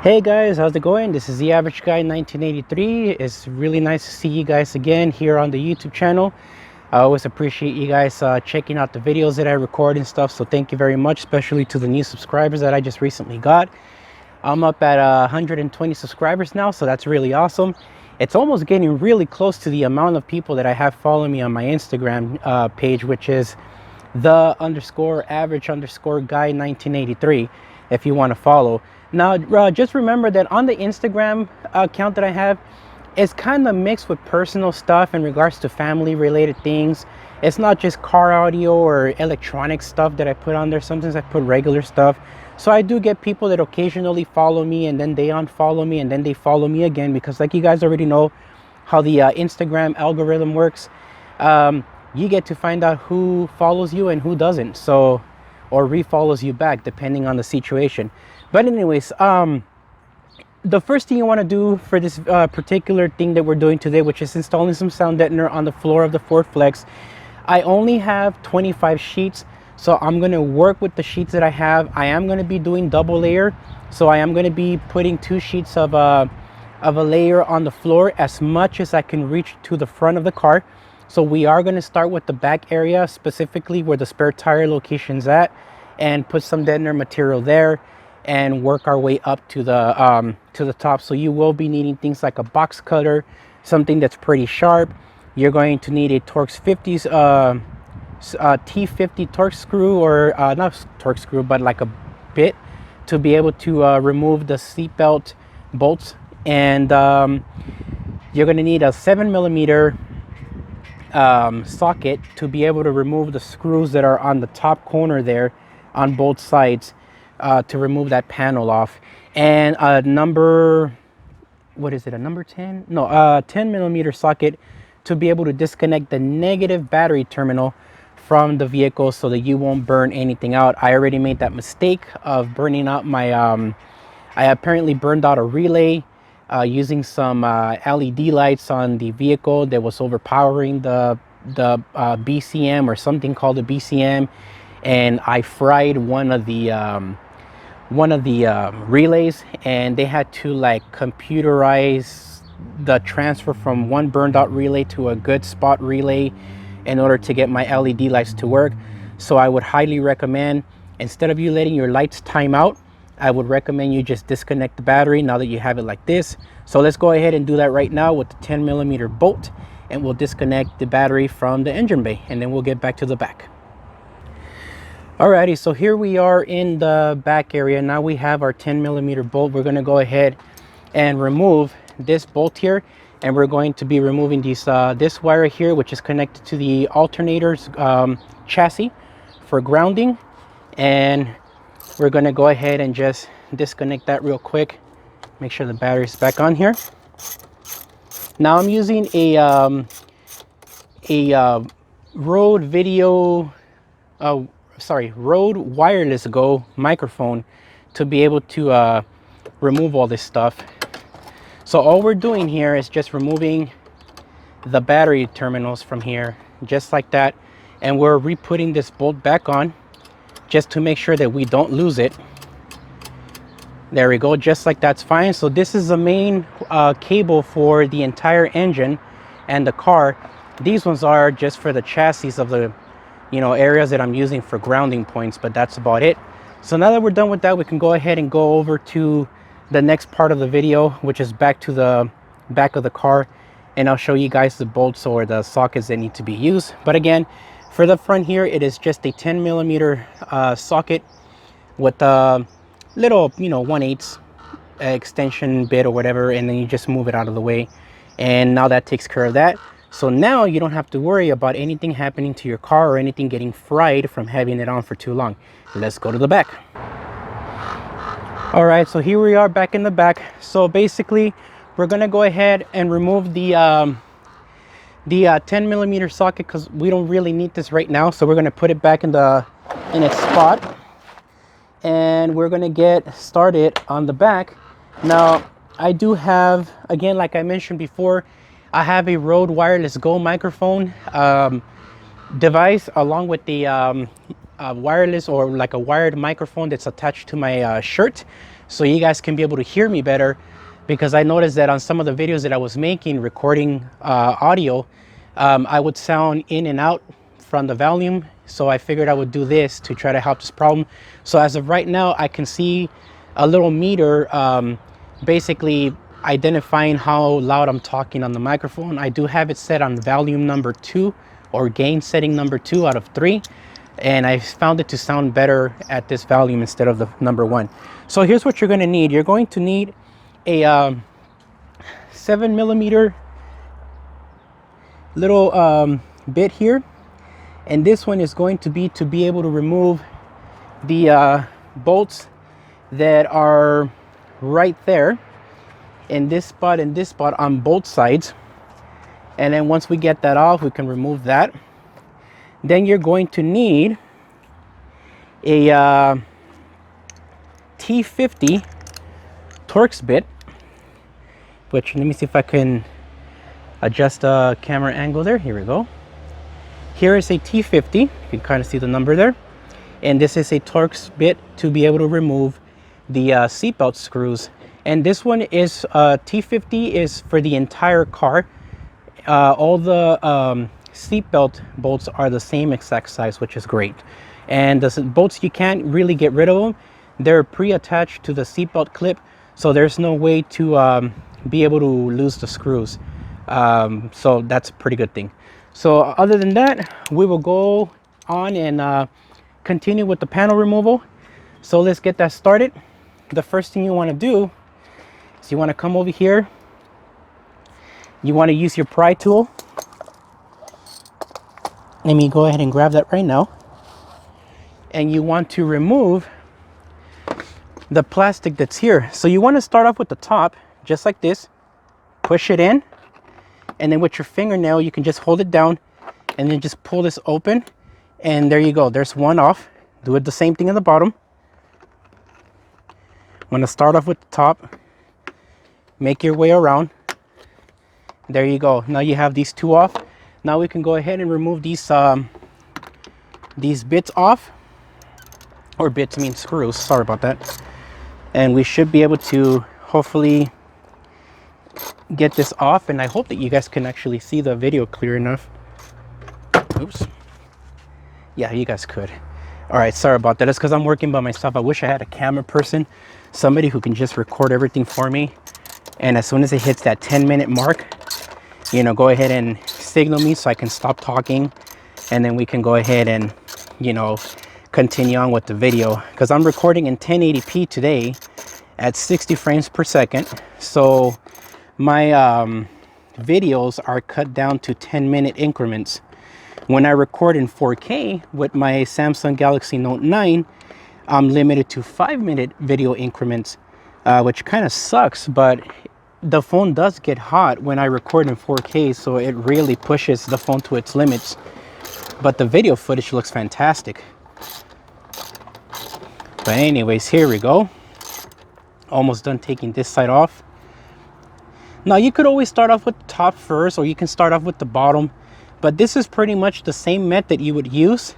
Hey guys, how's it going? This is the Average Guy 1983. It's really nice to see you guys again here on the YouTube channel. I always appreciate you guys checking out the videos that I record and stuff, so thank you very much, especially to the new subscribers that I just recently got. I'm up at 120 subscribers now, so that's really awesome. It's almost getting really close to the amount of people that I have following me on my Instagram page, which is the_average_guy 1983 if you want to follow. Now just remember that on the Instagram account that I have, it's kind of mixed with personal stuff in regards to family related things. It's not just car audio or electronic stuff that I put on there. Sometimes I put regular stuff. So I do get people that occasionally follow me and then they unfollow me and then they follow me again, because like you guys already know how the Instagram algorithm works. You get to find out who follows you and who doesn't, so, or refollows you back depending on the situation. But anyways, the first thing you want to do for this particular thing that we're doing today, which is installing some sound deadener on the floor of the Ford Flex. I only have 25 sheets, so I'm going to work with the sheets that I have. I am going to be doing double layer, so I am going to be putting 2 sheets of a layer on the floor as much as I can reach to the front of the car. So we are going to start with the back area, specifically where the spare tire location's at, and put some deadener material there and work our way up to the top. So you will be needing things like a box cutter, something that's pretty sharp. You're going to need a Torx 50's T50 Torx screw, or not Torx screw, but like a bit to be able to remove the seatbelt bolts. And you're going to need a 7mm socket to be able to remove the screws that are on the top corner there on both sides, to remove that panel off. And a number, what is it, a number 10? No, 10mm socket to be able to disconnect the negative battery terminal from the vehicle so that you won't burn anything out. I already made that mistake of burning out my, I apparently burned out a relay using some LED lights on the vehicle that was overpowering the BCM, or something called a BCM, and I fried one of the relays, and they had to like computerize the transfer from one burned out relay to a good spot relay in order to get my LED lights to work. So I would highly recommend, instead of you letting your lights time out, I would recommend you just disconnect the battery now that you have it like this. So let's go ahead and do that right now with the 10mm bolt, and we'll disconnect the battery from the engine bay, and then we'll get back to the back. Alrighty, so here we are in the back area. Now we have our 10mm bolt. We're going to go ahead and remove this bolt here, and we're going to be removing these this wire here, which is connected to the alternator's chassis for grounding. And we're going to go ahead and just disconnect that real quick. Make sure the battery's back on here. Now I'm using a Rode Wireless Go microphone to be able to remove all this stuff. So all we're doing here is just removing the battery terminals from here, just like that. And we're re-putting this bolt back on just to make sure that we don't lose it. There we go, just like that's fine. So this is the main cable for the entire engine and the car. These ones are just for the chassis of the areas that I'm using for grounding points, but that's about it. So now that we're done with that, we can go ahead and go over to the next part of the video, which is back to the back of the car, and I'll show you guys the bolts or the sockets that need to be used. But again, for the front here, it is just a 10mm socket with a little 1/8 extension bit or whatever, and then you just move it out of the way, and now that takes care of that. So now you don't have to worry about anything happening to your car or anything getting fried from having it on for too long. Let's go to the back. All right, so here we are back in the back. So basically, we're gonna go ahead and remove the 10mm socket, because we don't really need this right now. So we're gonna put it back in its spot, and we're gonna get started on the back. Now I do have, again, like I mentioned before, I have a Rode Wireless Go microphone device along with the wireless, or like a wired microphone that's attached to my shirt. so you guys can be able to hear me better, because I noticed that on some of the videos that I was making, recording audio, I would sound in and out from the volume. So I figured I would do this to try to help this problem. So as of right now, I can see a little meter basically identifying how loud I'm talking on the microphone. I do have it set on volume number 2, or gain setting number 2 out of 3. And I found it to sound better at this volume instead of the number 1. So here's what you're going to need. You're going to need a 7mm little bit here, and this one is going to be able to remove the bolts that are right there in this spot and this spot on both sides. And then once we get that off, we can remove that. Then you're going to need a T50 Torx bit, which, let me see if I can adjust the camera angle there. Here we go. Here is a T50. You can kind of see the number there. And this is a Torx bit to be able to remove the seatbelt screws. And this one is T50 is for the entire car. All the seatbelt bolts are the same exact size, which is great. And the bolts, you can't really get rid of them. They're pre-attached to the seatbelt clip, so there's no way to be able to lose the screws. So that's a pretty good thing. So other than that, we will go on and continue with the panel removal. So let's get that started. The first thing you want to do is you want to come over here. You want to use your pry tool. Let me go ahead and grab that right now. And you want to remove the plastic that's here. So you want to start off with the top, just like this. Push it in, and then with your fingernail, you can just hold it down and then just pull this open. And there you go. There's one off. Do it the same thing on the bottom. I'm going to start off with the top. Make your way around. There you go. Now you have these two off. Now we can go ahead and remove these bits off. Or bits, I mean screws. Sorry about that. And we should be able to hopefully get this off. And I hope that you guys can actually see the video clear enough. Oops. Yeah, you guys could. All right, sorry about that. It's because I'm working by myself. I wish I had a camera person, somebody who can just record everything for me. And as soon as it hits that 10-minute mark, you know, go ahead and signal me so I can stop talking. And then we can go ahead and, you know, continue on with the video. Because I'm recording in 1080p today at 60 frames per second. So my videos are cut down to 10-minute increments. When I record in 4K with my Samsung Galaxy Note 9, I'm limited to 5-minute video increments, which kind of sucks, but the phone does get hot when I record in 4K, so it really pushes the phone to its limits. But the video footage looks fantastic. But anyways, here we go. Almost done taking this side off. Now you could always start off with the top first, or you can start off with the bottom. But this is pretty much the same method you would use,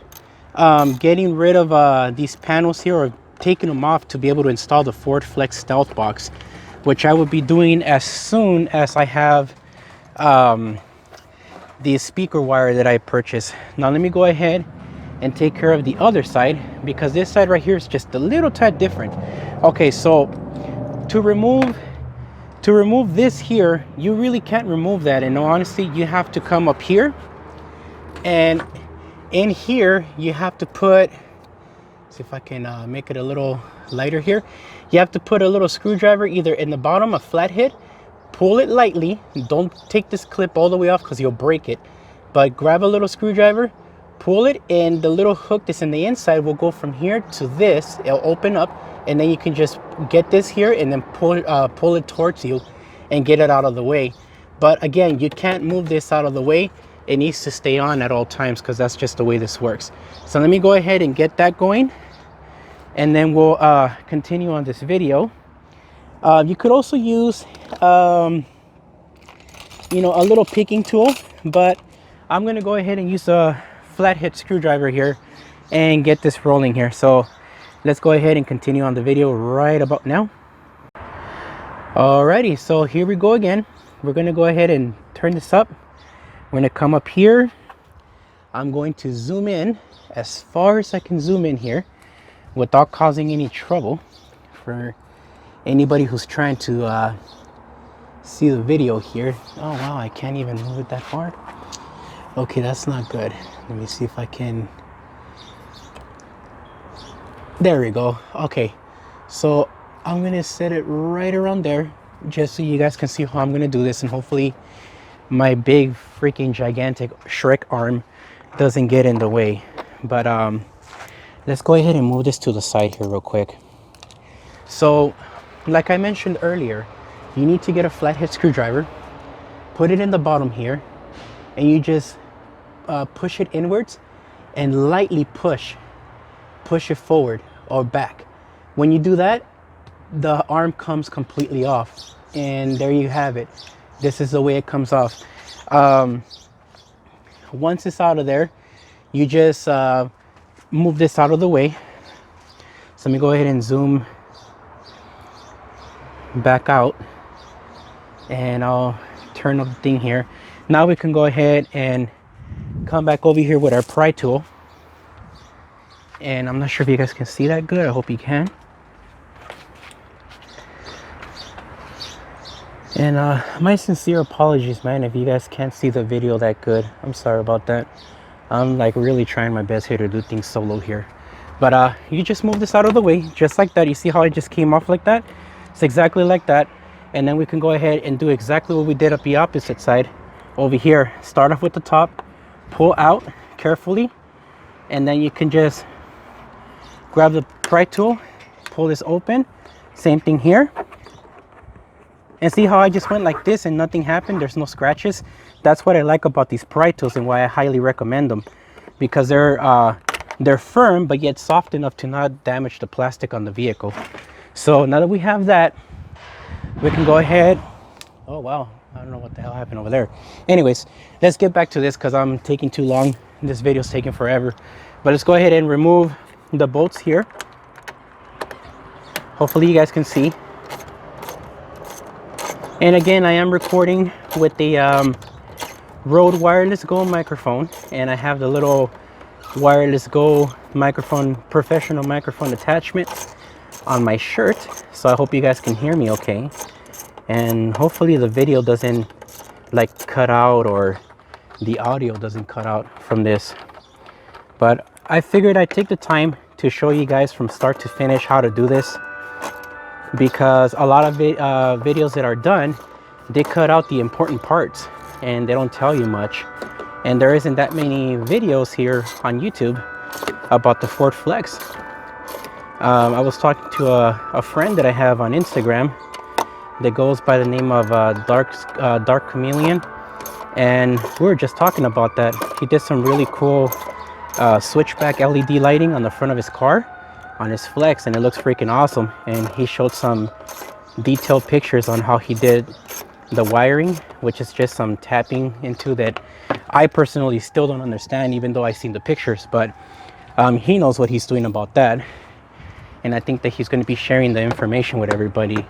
getting rid of these panels here, or taking them off to be able to install the Ford Flex Stealth Box, which I would be doing as soon as I have the speaker wire that I purchased. Now let me go ahead and take care of the other side, because this side right here is just a little tad different. Okay, so to remove this here, you really can't remove that. And honestly, you have to come up here, and in here you have to put, see if I can make it a little lighter here. You have to put a little screwdriver either in the bottom, a flathead, pull it lightly. Don't take this clip all the way off because you'll break it, but grab a little screwdriver, pull it, and the little hook that's in the inside will go from here to this. It'll open up, and then you can just get this here and then pull it towards you and get it out of the way. But again, you can't move this out of the way. It needs to stay on at all times, because that's just the way this works. So let me go ahead and get that going, and then we'll continue on this video. You could also use you know, a little picking tool, but I'm gonna go ahead and use a flathead screwdriver here and get this rolling here. So let's go ahead and continue on the video right about now. Alrighty, so here we go again. We're gonna go ahead and turn this up. We're gonna come up here. I'm going to zoom in as far as I can zoom in here without causing any trouble for anybody who's trying to see the video here. Oh wow, I can't even move it that far. Okay, that's not good. Let me see if I can. There we go. Okay, so I'm gonna set it right around there just so you guys can see how I'm gonna do this, and hopefully my big freaking gigantic Shrek arm doesn't get in the way. But let's go ahead and move this to the side here real quick. So like I mentioned earlier, you need to get a flathead screwdriver, put it in the bottom here, and you just push it inwards and lightly push it forward or back. When you do that, the arm comes completely off, and there you have it. This is the way it comes off. Once it's out of there, you just move this out of the way. So let me go ahead and zoom back out, and I'll turn up the thing here. Now we can go ahead and come back over here with our pry tool. And I'm not sure if you guys can see that good. I hope you can. And my sincere apologies, man, if you guys can't see the video that good. I'm sorry about that. I'm like really trying my best here to do things solo here. But you just move this out of the way, just like that. You see how it just came off like that? It's exactly like that. And then we can go ahead and do exactly what we did up the opposite side over here. Start off with the top, pull out carefully, and then you can just grab the pry tool, pull this open. Same thing here. And see how I just went like this and nothing happened? There's no scratches. That's what I like about these pry tools and why I highly recommend them, because they're firm but yet soft enough to not damage the plastic on the vehicle. So now that we have that, we can go ahead. Oh wow, I don't know what the hell happened over there. Anyways, let's get back to this because I'm taking too long. This video's taking forever. But let's go ahead and remove the bolts here. Hopefully you guys can see. And again, I am recording with the Rode Wireless Go microphone, and I have the little Wireless Go microphone, professional microphone attachment on my shirt. So I hope you guys can hear me okay. And hopefully the video doesn't like cut out, or the audio doesn't cut out from this. But I figured I'd take the time to show you guys from start to finish how to do this, because a lot of videos that are done, they cut out the important parts and they don't tell you much. And there isn't that many videos here on YouTube about the Ford Flex. I was talking to a friend that I have on Instagram that goes by the name of Dark Chameleon, and we were just talking about that. He did some really cool switchback LED lighting on the front of his car on his Flex, and it looks freaking awesome. And he showed some detailed pictures on how he did the wiring, which is just some tapping into that I personally still don't understand, even though I've seen the pictures. But he knows what he's doing about that, and I think that he's going to be sharing the information with everybody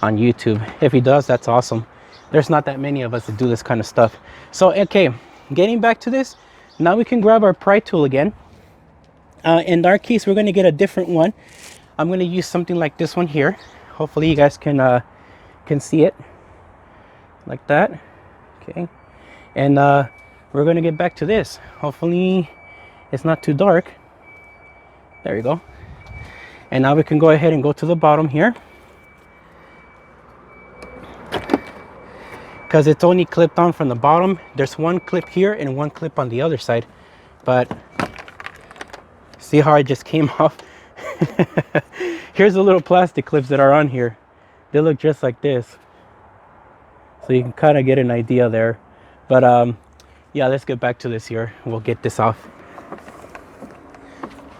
on YouTube. If he does, that's awesome. There's not that many of us that do this kind of stuff. So okay, getting back to this, now we can grab our pry tool again. In our case, we're going to get a different one. I'm going to use something like this one here. Hopefully you guys can see it like that. Okay, and we're going to get back to this. Hopefully it's not too dark. There you go. And now we can go ahead and go to the bottom here, because it's only clipped on from the bottom. There's one clip here and one clip on the other side, but see how it just came off? Here's the little plastic clips that are on here. They look just like this, so you can kind of get an idea there. But yeah, let's get back to this here. We'll get this off.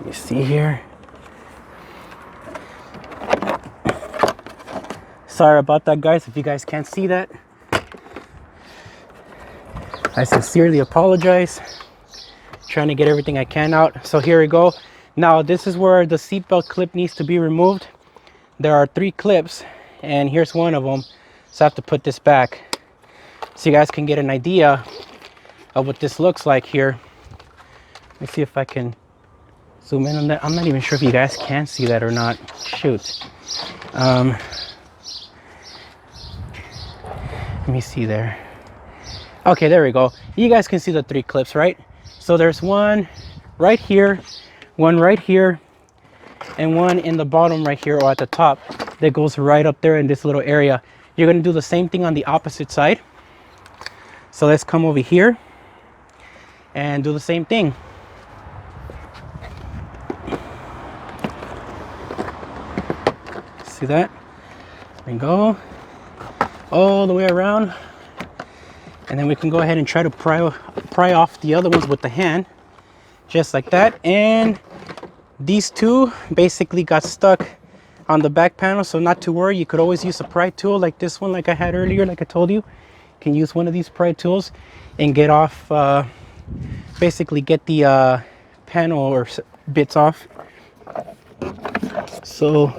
You see here. Sorry about that, guys, if you guys can't see that. I sincerely apologize. Trying to get everything I can out. So here we go. Now this is where the seatbelt clip needs to be removed. There are 3 clips, and here's one of them. So I have to put this back so you guys can get an idea of what this looks like here. Let me see if I can zoom in on that. I'm not even sure if you guys can see that or not. Shoot. Let me see there. Okay, there we go. You guys can see the 3 clips, right? So there's one right here, one right here, and one in the bottom right here, or at the top, that goes right up there in this little area. You're going to do the same thing on the opposite side. So let's come over here and do the same thing. See that? There we go. All the way around. And then we can go ahead and try to pry off the other ones with the hand. Just like that. And these two basically got stuck on the back panel, so not to worry. You could always use a pry tool like this one, like I had earlier, like I told you. You can use one of these pry tools and get off, basically get the panel or bits off. So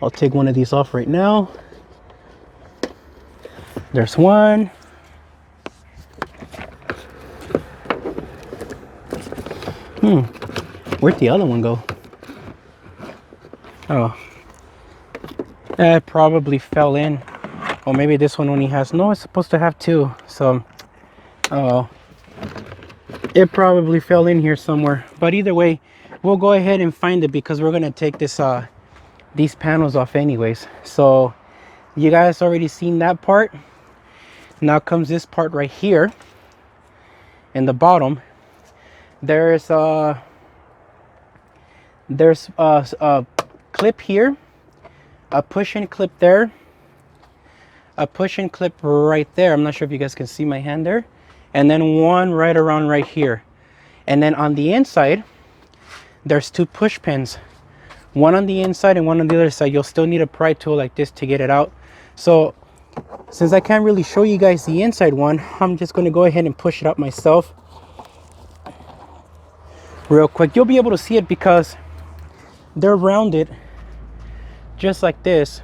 I'll take one of these off right now. There's one. Where'd the other one go? Oh, that probably fell in. Or maybe this one only has, no, it's supposed to have 2. So, oh, it probably fell in here somewhere. But either way, we'll go ahead and find it because we're gonna take this these panels off anyways. So you guys already seen that part. Now comes this part right here in the bottom. There's a clip here, a push-in clip there, a push-in clip right there. I'm not sure if you guys can see my hand there. And then one right around right here. And then on the inside, there's 2 push pins. One on the inside and one on the other side. You'll still need a pry tool like this to get it out. So since I can't really show you guys the inside one, I'm just going to go ahead and push it up myself real quick. You'll be able to see it because they're rounded just like this,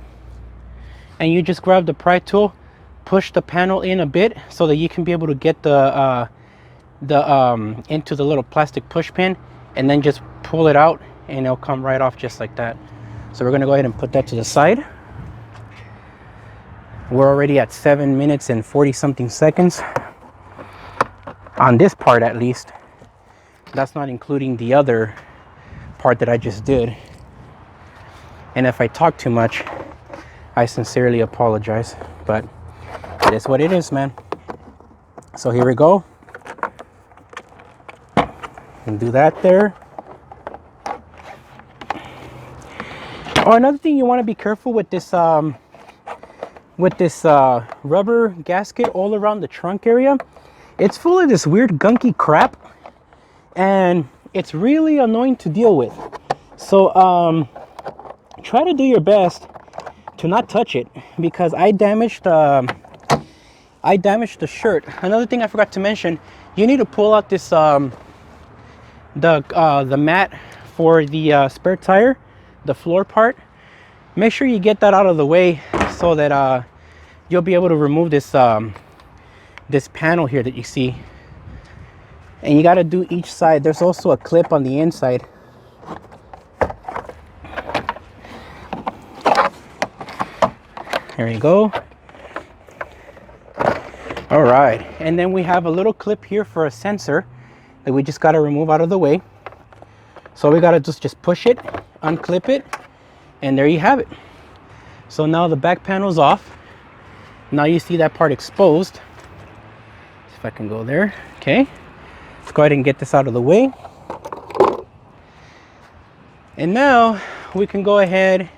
and you just grab the pry tool, push the panel in a bit so that you can be able to get the into the little plastic push pin, and then just pull it out and it'll come right off just like that. So we're going to go ahead and put that to the side. We're already at 7 minutes and 40 something seconds on this part, at least. That's not including the other part that I just did. And if I talk too much, I sincerely apologize, but it is what it is, man. So here we go. And do that there. Oh, another thing you want to be careful with this rubber gasket all around the trunk area. It's full of this weird gunky crap, and it's really annoying to deal with. So try to do your best to not touch it, because I damaged the shirt. Another thing I forgot to mention, you need to pull out this the mat for the spare tire, the floor part. Make sure you get that out of the way so that you'll be able to remove this this panel here that you see. And you got to do each side. There's also a clip on the inside. There you go. All right, and then we have a little clip here for a sensor that we just got to remove out of the way. So we got to just push it, unclip it, and there you have it. So now the back panel's off. Now you see that part exposed. If I can go there. Okay, let's go ahead and get this out of the way. And now we can go ahead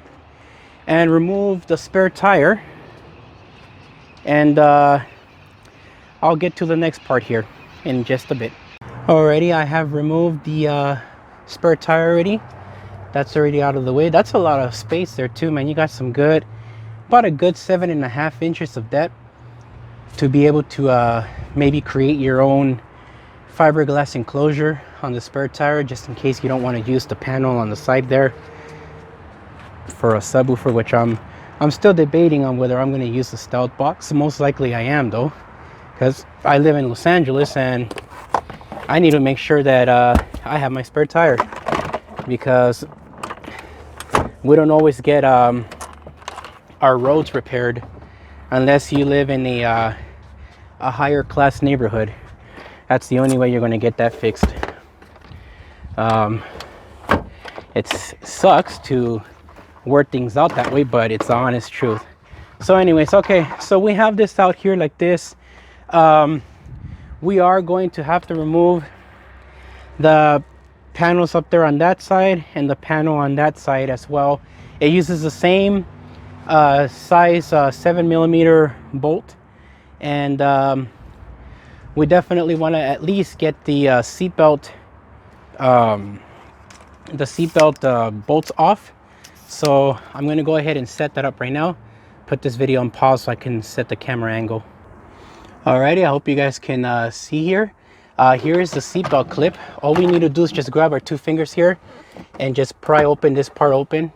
and remove the spare tire, and I'll get to the next part here in just a bit. Alrighty, I have removed the spare tire already. That's already out of the way. That's a lot of space there too, man. You got some good, about a good 7.5 inches of depth to be able to maybe create your own fiberglass enclosure on the spare tire, just in case you don't want to use the panel on the side there for a subwoofer, which I'm I'm still debating on whether I'm going to use the stealth box. Most likely I am though, because I live in Los Angeles and I need to make sure that I have my spare tire, because we don't always get our roads repaired unless you live in a higher class neighborhood. That's the only way you're going to get that fixed. It sucks to work things out that way, but it's the honest truth. So anyways, okay, so we have this out here like this. We are going to have to remove the panels up there on that side and the panel on that side as well. It uses the same size 7mm bolt, and we definitely want to at least get the seatbelt bolts off. So I'm going to go ahead and set that up right now. Put this video on pause so I can set the camera angle. Alrighty, I hope you guys can see here. Here is the seatbelt clip. All we need to do is just grab our 2 fingers here and just pry open this part open.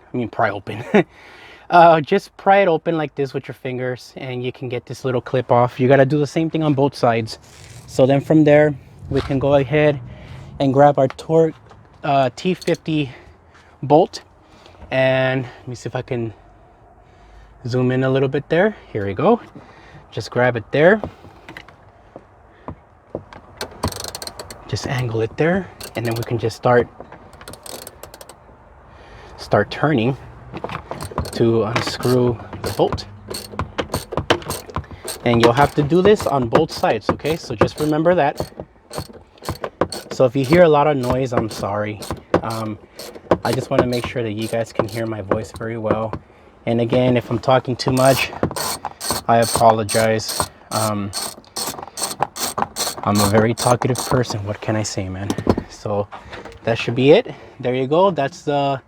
Just pry it open like this with your fingers, and you can get this little clip off. You got to do the same thing on both sides. So then from there, we can go ahead and grab our Torx T50 bolt. And let me see if I can zoom in a little bit there. Here we go. Just grab it there. Just angle it there, and then we can just start turning to unscrew the bolt. And you'll have to do this on both sides, okay? So just remember that. So if you hear a lot of noise, I'm sorry. I just want to make sure that you guys can hear my voice very well. And again, if I'm talking too much, I apologize. I'm a very talkative person. What can I say, man? So that should be it. There you go. That's the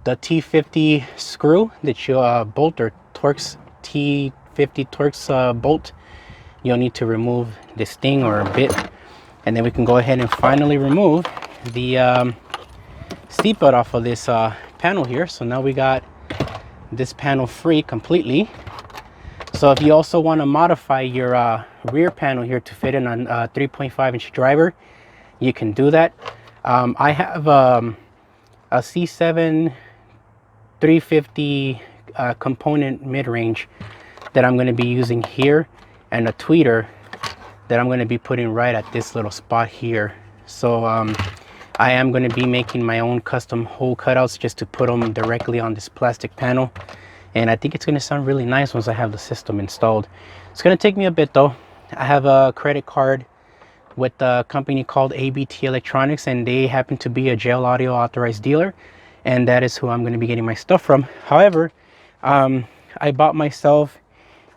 T50 screw that you bolt, or Torx T50 Torx bolt. You'll need to remove this thing or a bit, and then we can go ahead and finally remove the seatbelt off of this panel here. So now we got this panel free completely. So if you also want to modify your rear panel here to fit in a 3.5-inch driver, you can do that. I have a C7 350 component mid-range that I'm going to be using here, and a tweeter that I'm going to be putting right at this little spot here. So I am going to be making my own custom hole cutouts just to put them directly on this plastic panel. And I think it's going to sound really nice once I have the system installed. It's going to take me a bit though. I have a credit card with a company called ABT Electronics, and they happen to be a JL Audio authorized dealer, and that is who I'm going to be getting my stuff from. However, I bought myself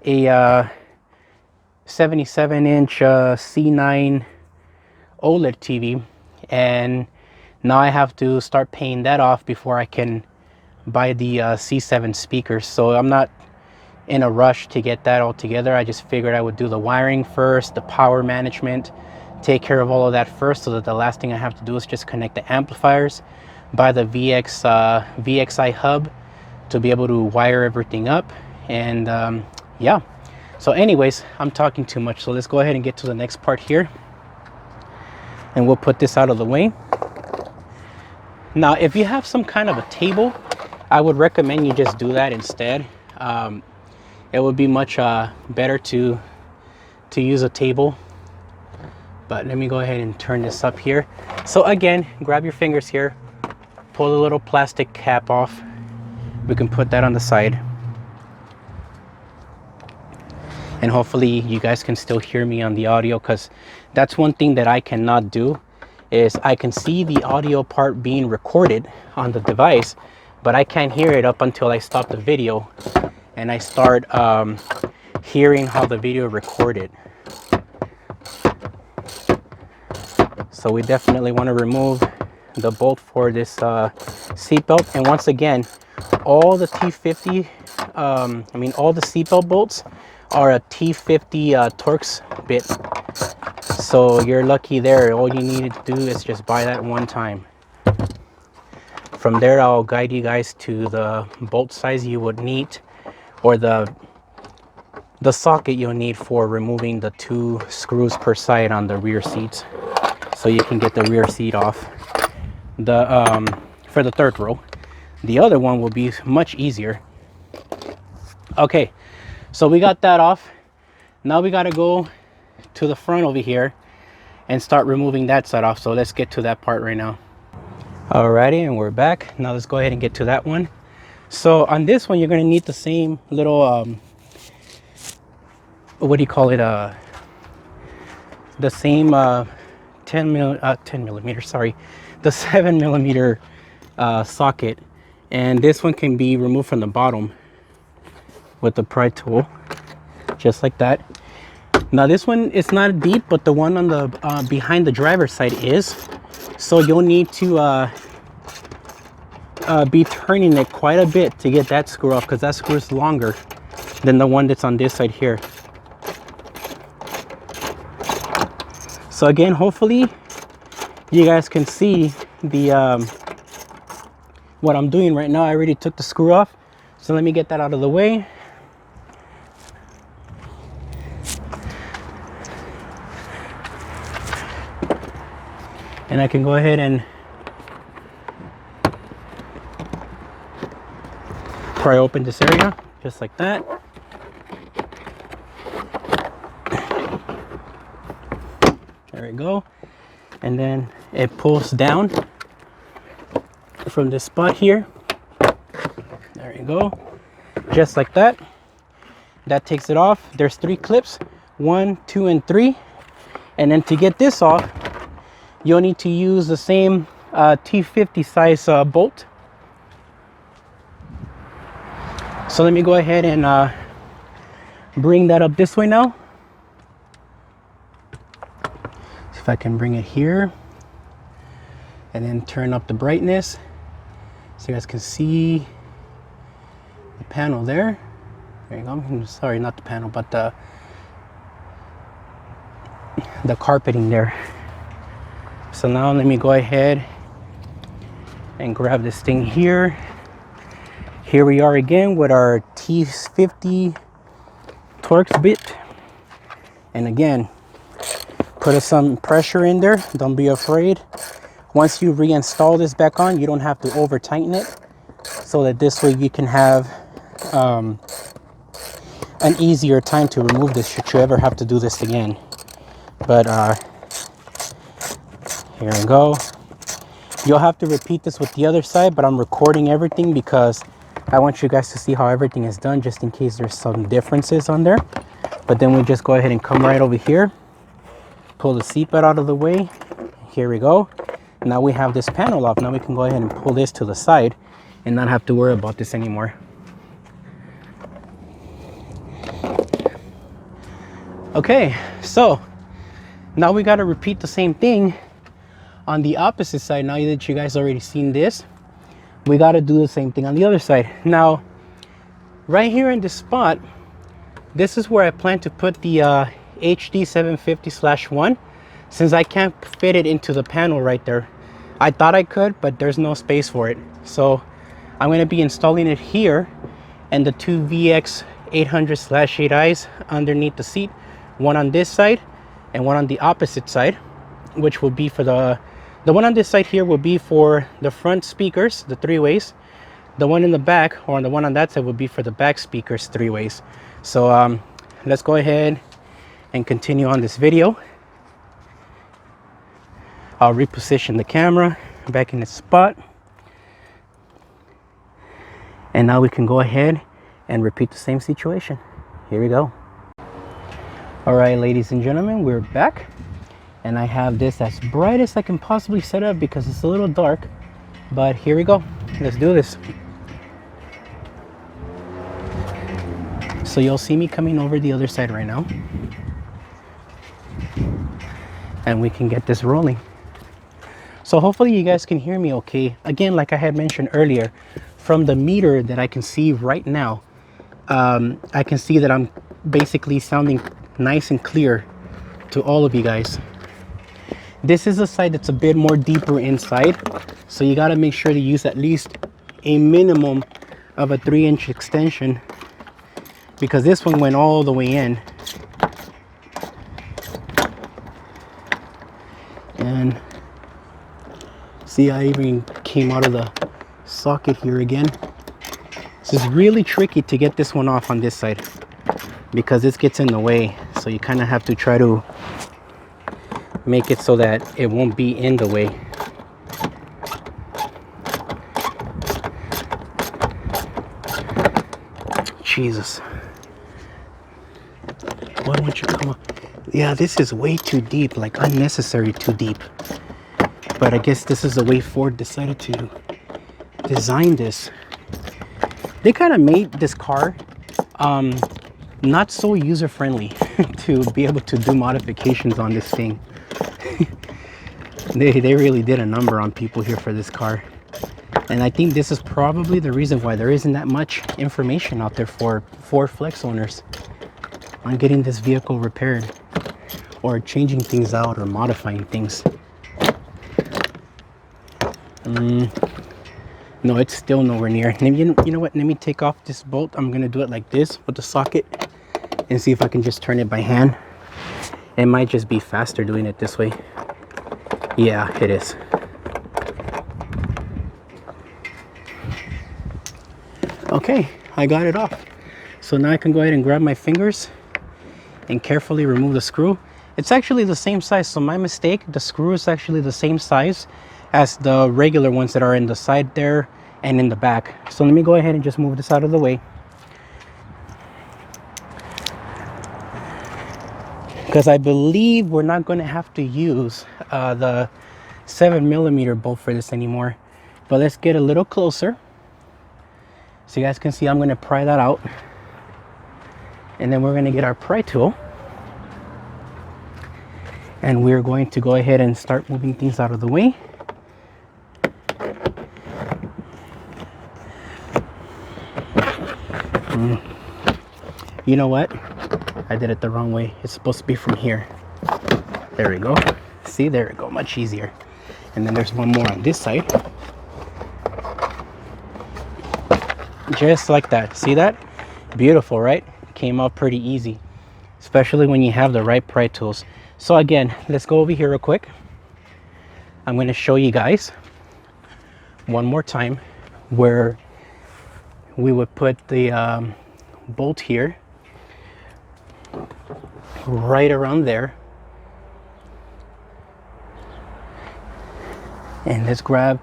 a 77-inch C9 OLED TV, and now I have to start paying that off before I can buy the C7 speakers. So I'm not in a rush to get that all together. I just figured I would do the wiring first, the power management, take care of all of that first, so that the last thing I have to do is just connect the amplifiers, buy the VXI hub to be able to wire everything up. And yeah, so anyways, I'm talking too much, so let's go ahead and get to the next part here, and we'll put this out of the way. Now if you have some kind of a table, I would recommend you just do that instead. It would be much better to use a table. But let me go ahead and turn this up here. So again, grab your fingers here, pull the little plastic cap off. We can put that on the side. And hopefully you guys can still hear me on the audio, because that's one thing that I cannot do, is I can see the audio part being recorded on the device, but I can't hear it up until I stop the video and I start hearing how the video recorded. So we definitely want to remove the bolt for this seatbelt. And once again, all the T50, all the seatbelt bolts are a T50 Torx bit. So you're lucky there. All you need to do is just buy that one time. From there, I'll guide you guys to the bolt size you would need or the socket you'll need for removing the 2 screws per side on the rear seats, so you can get the rear seat off for the 3rd row. The other one will be much easier. Okay, so we got that off. Now we got to go to the front over here and start removing that side off. So let's get to that part right now. Alrighty, and we're back. Now let's go ahead and get to that one. So on this one, you're going to need the same little what do you call it, the same 10 millimeter, sorry, the 7 millimeter socket, and this one can be removed from the bottom with the pry tool, just like that. Now this one is not deep, but the one on the behind the driver's side is, so you'll need to be turning it quite a bit to get that screw off, because that screw is longer than the one that's on this side here. So again, hopefully you guys can see the what I'm doing right now. I already took the screw off, so let me get that out of the way. And I can go ahead and pry open this area, just like that. There we go. And then it pulls down from this spot here. There you go. Just like that. That takes it off. There's 3 clips, 1, 2, and 3. And then to get this off, you'll need to use the same T50 size bolt. So let me go ahead and bring that up this way now. See if I can bring it here, and then turn up the brightness so you guys can see the panel there. There you go. Sorry, not the panel, but the carpeting there. So now let me go ahead and grab this thing here. Here we are again with our T50 Torx bit. And again, put some pressure in there. Don't be afraid. Once you reinstall this back on, you don't have to over tighten it, so that this way you can have an easier time to remove this should you ever have to do this again. But here we go. You'll have to repeat this with the other side, but I'm recording everything because I want you guys to see how everything is done, just in case there's some differences on there. But then we just go ahead and come right over here, pull the seatbelt out of the way. Here we go. Now we have this panel off. Now we can go ahead and pull this to the side and not have to worry about this anymore. Okay, so now we got to repeat the same thing on the opposite side. Now that you guys already seen this, we got to do the same thing on the other side. Now, right here in this spot, this is where I plan to put the HD 750/1, since I can't fit it into the panel right there. I thought I could, but there's no space for it. So I'm going to be installing it here, and the 2 VX 800/8Is underneath the seat, one on this side and one on the opposite side, which will be for the one on this side here will be for the front speakers, the 3-ways. The one in the back, or the one on that side, will be for the back speakers, 3-ways. So let's go ahead and continue on this video. I'll reposition the camera back in its spot, and now we can go ahead and repeat the same situation. Here we go. All right, ladies and gentlemen, we're back, and I have this as bright as I can possibly set up because it's a little dark, but here we go. Let's do this. So you'll see me coming over the other side right now, and we can get this rolling. So hopefully you guys can hear me okay. Again, like I had mentioned earlier, from the meter that I can see right now, I can see that I'm basically sounding nice and clear to all of you guys. This is a side that's a bit more deeper inside, so you got to make sure to use at least a minimum of a 3-inch extension because this one went all the way in. And see, I even came out of the socket here again. This is really tricky to get this one off on this side because this gets in the way. So you kind of have to try to make it so that it won't be in the way. Jesus. Why won't you come up? Yeah, this is way too deep, like unnecessary too deep. But I guess this is the way Ford decided to design this. They kind of made this car not so user-friendly to be able to do modifications on this thing. They really did a number on people here for this car. And I think this is probably the reason why there isn't that much information out there for Ford Flex owners on getting this vehicle repaired or changing things out or modifying things. No, it's still nowhere near. You know what? Let me take off this bolt. I'm gonna do it like this with the socket and see if I can just turn it by hand. It might just be faster doing it this way. Yeah, it is. Okay, I got it off. So now I can go ahead and grab my fingers and carefully remove the screw. It's actually the same size, so my mistake. The screw is actually the same size as the regular ones that are in the side there and in the back. So let me go ahead and just move this out of the way, because I believe we're not going to have to use the 7mm bolt for this anymore. But let's get a little closer so you guys can see. I'm going to pry that out, and then we're going to get our pry tool, and we're going to go ahead and start moving things out of the way. You know what? I did it the wrong way. It's supposed to be from here. There we go. See, there we go. Much easier. And then there's one more on this side. Just like that. See that? Beautiful, right? Came out pretty easy, especially when you have the right pry tools. So again, let's go over here real quick. I'm going to show you guys one more time where we would put the bolt here right around there, and let's grab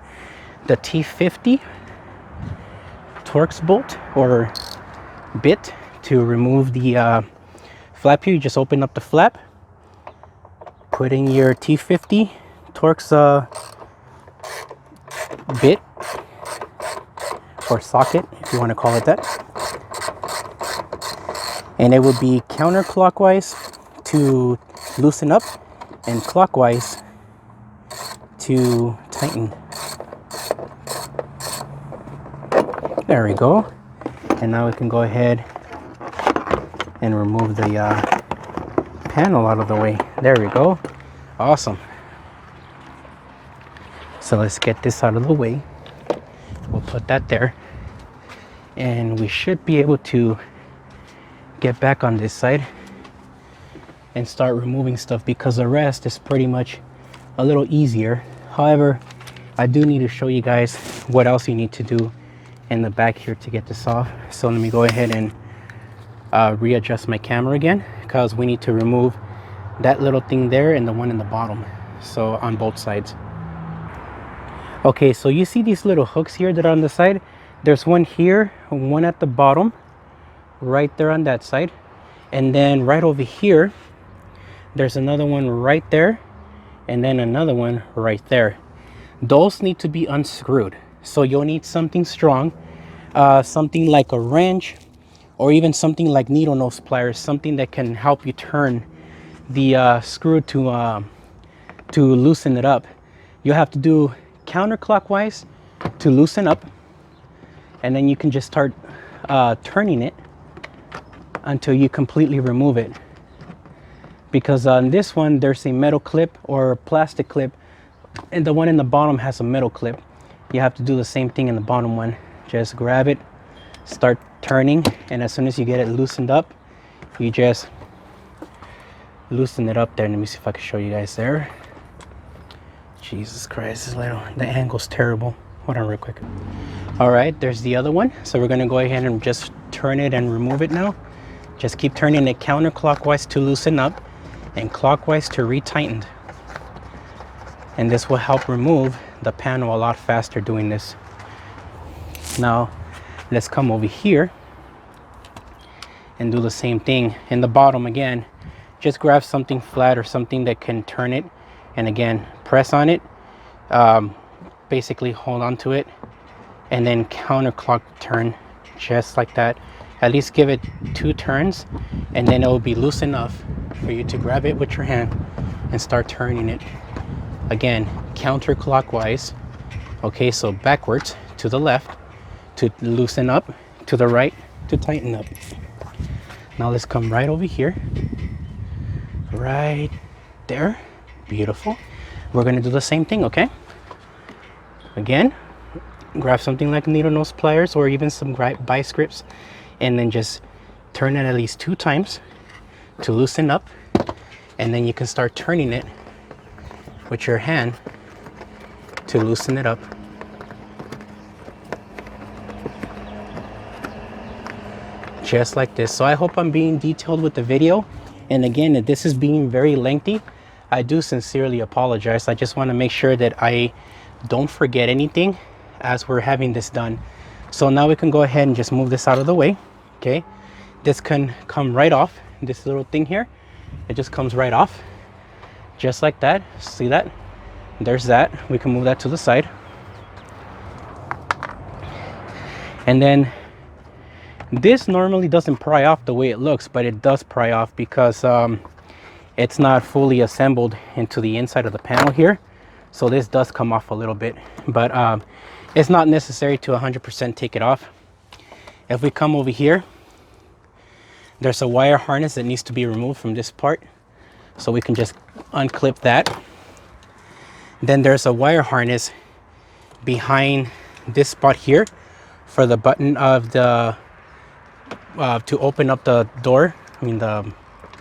the T50 Torx bolt or bit to remove the flap here. You just open up the flap, put in your T50 Torx bit or socket, if you want to call it that, and it would be counterclockwise to loosen up and clockwise to tighten. There we go. And now we can go ahead and remove the panel out of the way. There we go. Awesome. So let's get this out of the way. We'll put that there, and we should be able to get back on this side and start removing stuff, because the rest is pretty much a little easier. However, I do need to show you guys what else you need to do in the back here to get this off. So let me go ahead and readjust my camera again, because we need to remove that little thing there and the one in the bottom, so on both sides. Okay, so you see these little hooks here that are on the side. There's one here, one at the bottom right there on that side, and then right over here there's another one right there, and then another one right there. Those need to be unscrewed, so you'll need something strong, something like a wrench, or even something like needle nose pliers, something that can help you turn the screw to loosen it up. You have to do counterclockwise to loosen up, and then you can just start turning it until you completely remove it. Because on this one there's a metal clip or plastic clip, and the one in the bottom has a metal clip. You have to do the same thing in the bottom one. Just grab it, start turning, and as soon as you get it loosened up, you just loosen it up there. Let me see if I can show you guys there. Jesus Christ, the angle's terrible. Hold on real quick. All right, there's the other one. So we're gonna go ahead and just turn it and remove it now. Just keep turning it counterclockwise to loosen up and clockwise to retighten. And this will help remove the panel a lot faster doing this. Now, let's come over here and do the same thing. In the bottom again, just grab something flat or something that can turn it. And again, press on it. Basically hold on to it and then counterclock turn just like that. At least give it 2 turns, and then it will be loose enough for you to grab it with your hand and start turning it. Again, counterclockwise. Okay, so backwards to the left to loosen up, to the right to tighten up. Now let's come right over here, right there. Beautiful. We're going to do the same thing, okay? Again, grab something like needle nose pliers or even some vice grips, and then just turn it at least 2 times to loosen up, and then you can start turning it with your hand to loosen it up. Just like this. So I hope I'm being detailed with the video, and again, if this is being very lengthy, I do sincerely apologize. I just want to make sure that I don't forget anything as we're having this done. So now we can go ahead and just move this out of the way. Okay, this can come right off. This little thing here, it just comes right off just like that. See that? There's that. We can move that to the side, and then this normally doesn't pry off the way it looks, but it does pry off because it's not fully assembled into the inside of the panel here. So this does come off a little bit, but it's not necessary to 100% take it off. If we come over here, there's a wire harness that needs to be removed from this part. So we can just unclip that. Then there's a wire harness behind this spot here for the button of the, to open up the door, the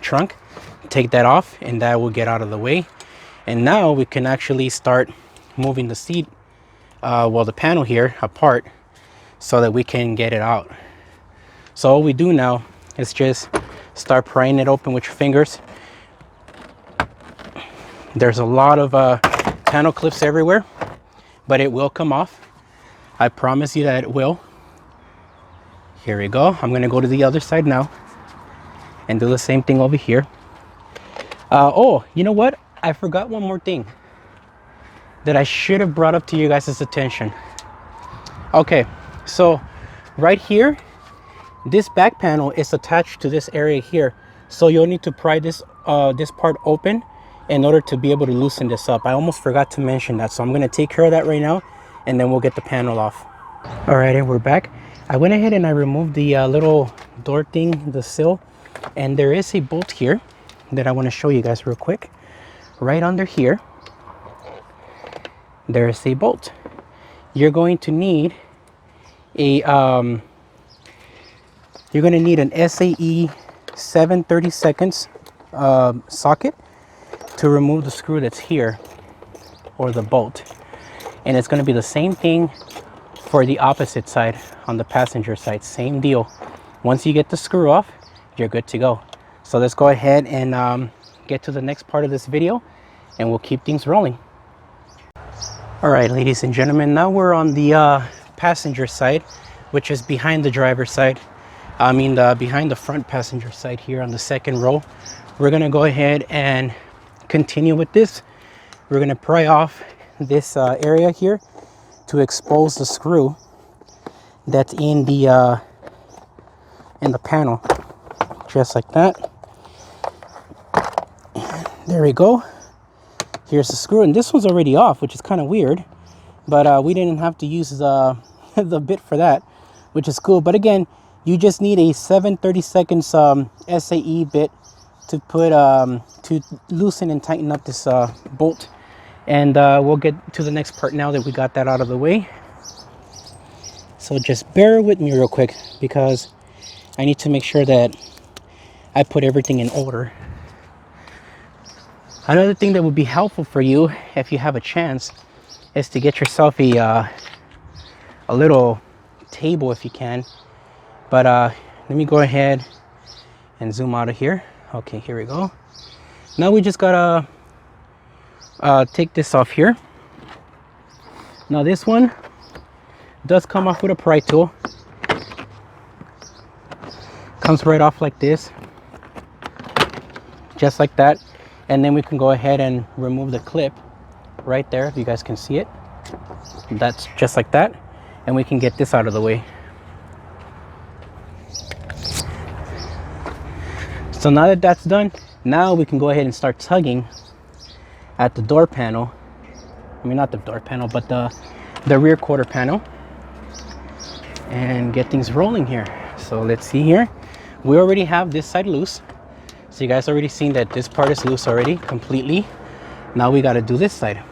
trunk. Take that off and that will get out of the way. And now we can actually start moving the seat, the panel here apart so that we can get it out. So all we do now is just start prying it open with your fingers. There's a lot of panel clips everywhere, but it will come off. I promise you that it will. Here we go. I'm gonna go to the other side now and do the same thing over here. Oh, you know what? I forgot one more thing that I should have brought up to you guys' attention. Okay, so right here, this back panel is attached to this area here. So you'll need to pry this part open in order to be able to loosen this up. I almost forgot to mention that. So I'm gonna take care of that right now, and then we'll get the panel off. All right, and we're back. I went ahead and I removed the little door thing, the sill, and there is a bolt here that I wanna show you guys real quick. Right under here, there is a bolt. You're going to need a you're going to need an SAE 7/32 socket to remove the screw that's here, or the bolt. And it's going to be the same thing for the opposite side, on the passenger side. Same deal. Once you get the screw off, you're good to go. So let's go ahead and get to the next part of this video, and we'll keep things rolling. All right, ladies and gentlemen, now we're on the passenger side, which is behind the driver's side. Behind the front passenger side here on the second row. We're gonna go ahead and continue with this. We're gonna pry off this area here to expose the screw that's in the panel, just like that. There we go. Here's the screw, and this one's already off, which is kind of weird, but we didn't have to use the the bit for that, which is cool. But again, you just need a 7/32 SAE bit to put to loosen and tighten up this bolt. And we'll get to the next part now that we got that out of the way. So just bear with me real quick because I need to make sure that I put everything in order. Another thing that would be helpful for you if you have a chance is to get yourself a little table if you can. But let me go ahead and zoom out of here. Okay, here we go. Now we just gotta take this off here. Now this one does come off with a pry tool. Comes right off like this, just like that. And then we can go ahead and remove the clip right there, if you guys can see it. That's just like that. And we can get this out of the way. So now that that's done, now we can go ahead and start tugging at the door panel. I mean, not the door panel, but the rear quarter panel, and get things rolling here. So let's see here. We already have this side loose. So you guys already seen that this part is loose already completely. Now we got to do this side.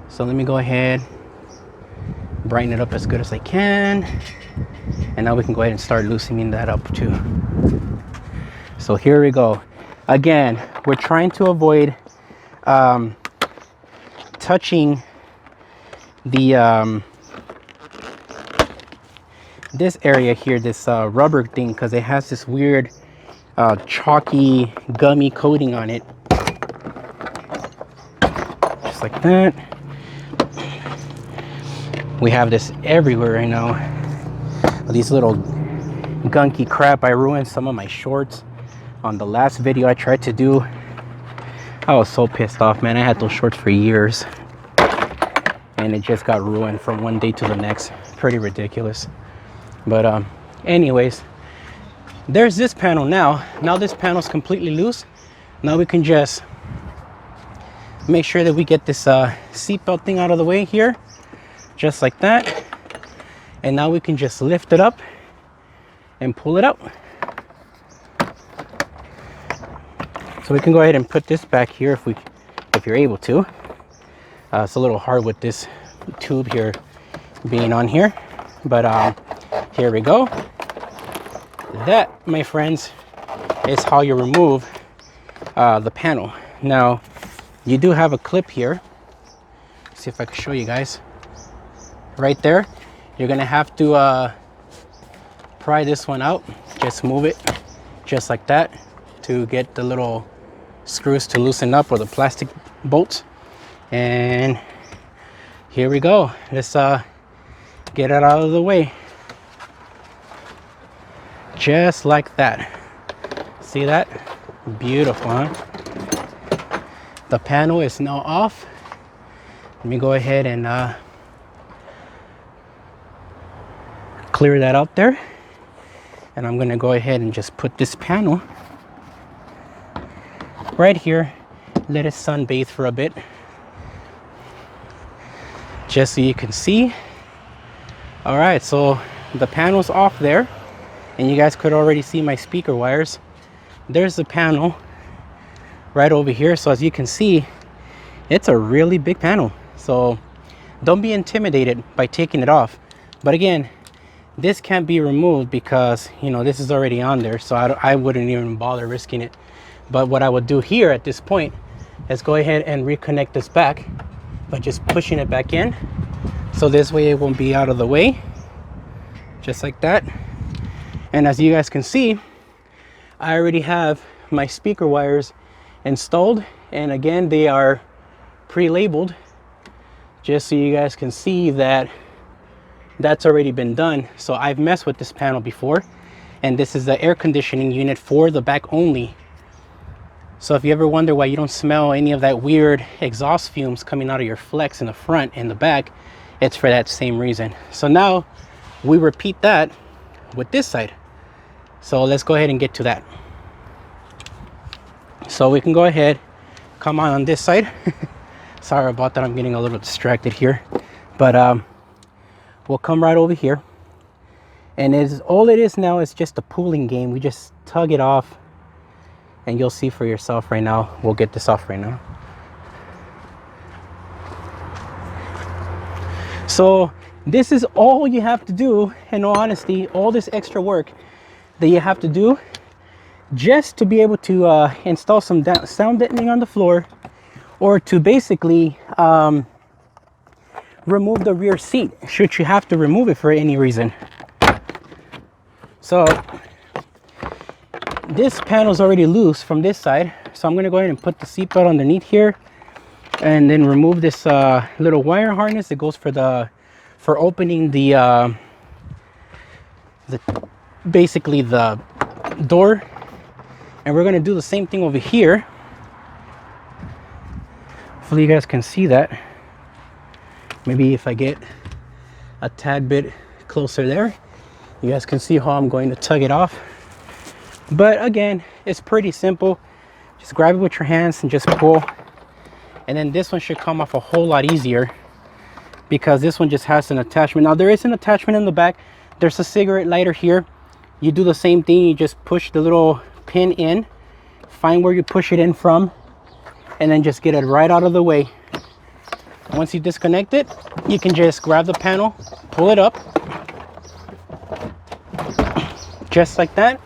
So let me go ahead, brighten it up as good as I can. And now we can go ahead and start loosening that up too. So here we go. Again, we're trying to avoid touching the this area here, this rubber thing, because it has this weird chalky gummy coating on it, just like that. We have this everywhere right now, these little gunky crap. I ruined some of my shorts on the last video I tried to do. I was so pissed off, man. I had those shorts for years and it just got ruined from one day to the next. Pretty ridiculous. But anyways, there's this panel now. Now this panel's completely loose. Now we can just make sure that we get this seatbelt thing out of the way here, just like that. And now we can just lift it up and pull it out. So we can go ahead and put this back here if you're able to. It's a little hard with this tube here being on here, but here we go. That, my friends, is how you remove the panel. Now you do have a clip here. Let's see if I can show you guys. Right there, you're gonna have to pry this one out. Just move it just like that to get the little screws to loosen up, or the plastic bolts. And here we go. Let's get it out of the way, just like that. See that? Beautiful, huh? The panel is now off. Let me go ahead and clear that out there. And I'm gonna go ahead and just put this panel right here, let it sunbathe for a bit, just so you can see. All right, so the panel's off there, and you guys could already see my speaker wires. There's the panel right over here. So as you can see, it's a really big panel. So don't be intimidated by taking it off. But again, this can't be removed because, you know, this is already on there. So I wouldn't even bother risking it. But what I would do here at this point is go ahead and reconnect this back by just pushing it back in. So this way it won't be out of the way, just like that. And as you guys can see, I already have my speaker wires installed. And again, they are pre-labeled, just so you guys can see that that's already been done. So I've messed with this panel before, and this is the air conditioning unit for the back only. So if you ever wonder why you don't smell any of that weird exhaust fumes coming out of your flex in the front and the back, it's for that same reason. So now we repeat that with this side. So let's go ahead and get to that. So we can go ahead, come on this side. Sorry about that, I'm getting a little distracted here. But we'll come right over here. And all it is now is just a pulling game. We just tug it off, and you'll see for yourself right now. We'll get this off right now. So This is all you have to do, in all honesty, all this extra work that you have to do just to be able to install some sound deadening on the floor, or to basically remove the rear seat should you have to remove it for any reason. So this panel is already loose from this side, so I'm going to go ahead and put the seatbelt underneath here, and then remove this little wire harness that goes for opening the basically the door. And we're going to do the same thing over here. Hopefully you guys can see that. Maybe if I get a tad bit closer there, you guys can see how I'm going to tug it off. But again, it's pretty simple. Just grab it with your hands and just pull. And then this one should come off a whole lot easier, because this one just has an attachment. Now there is an attachment in the back. There's a cigarette lighter here. You do the same thing. You just push the little pin in, find where you push it in from, and then just get it right out of the way. Once you disconnect it, you can just grab the panel, pull it up, just like that,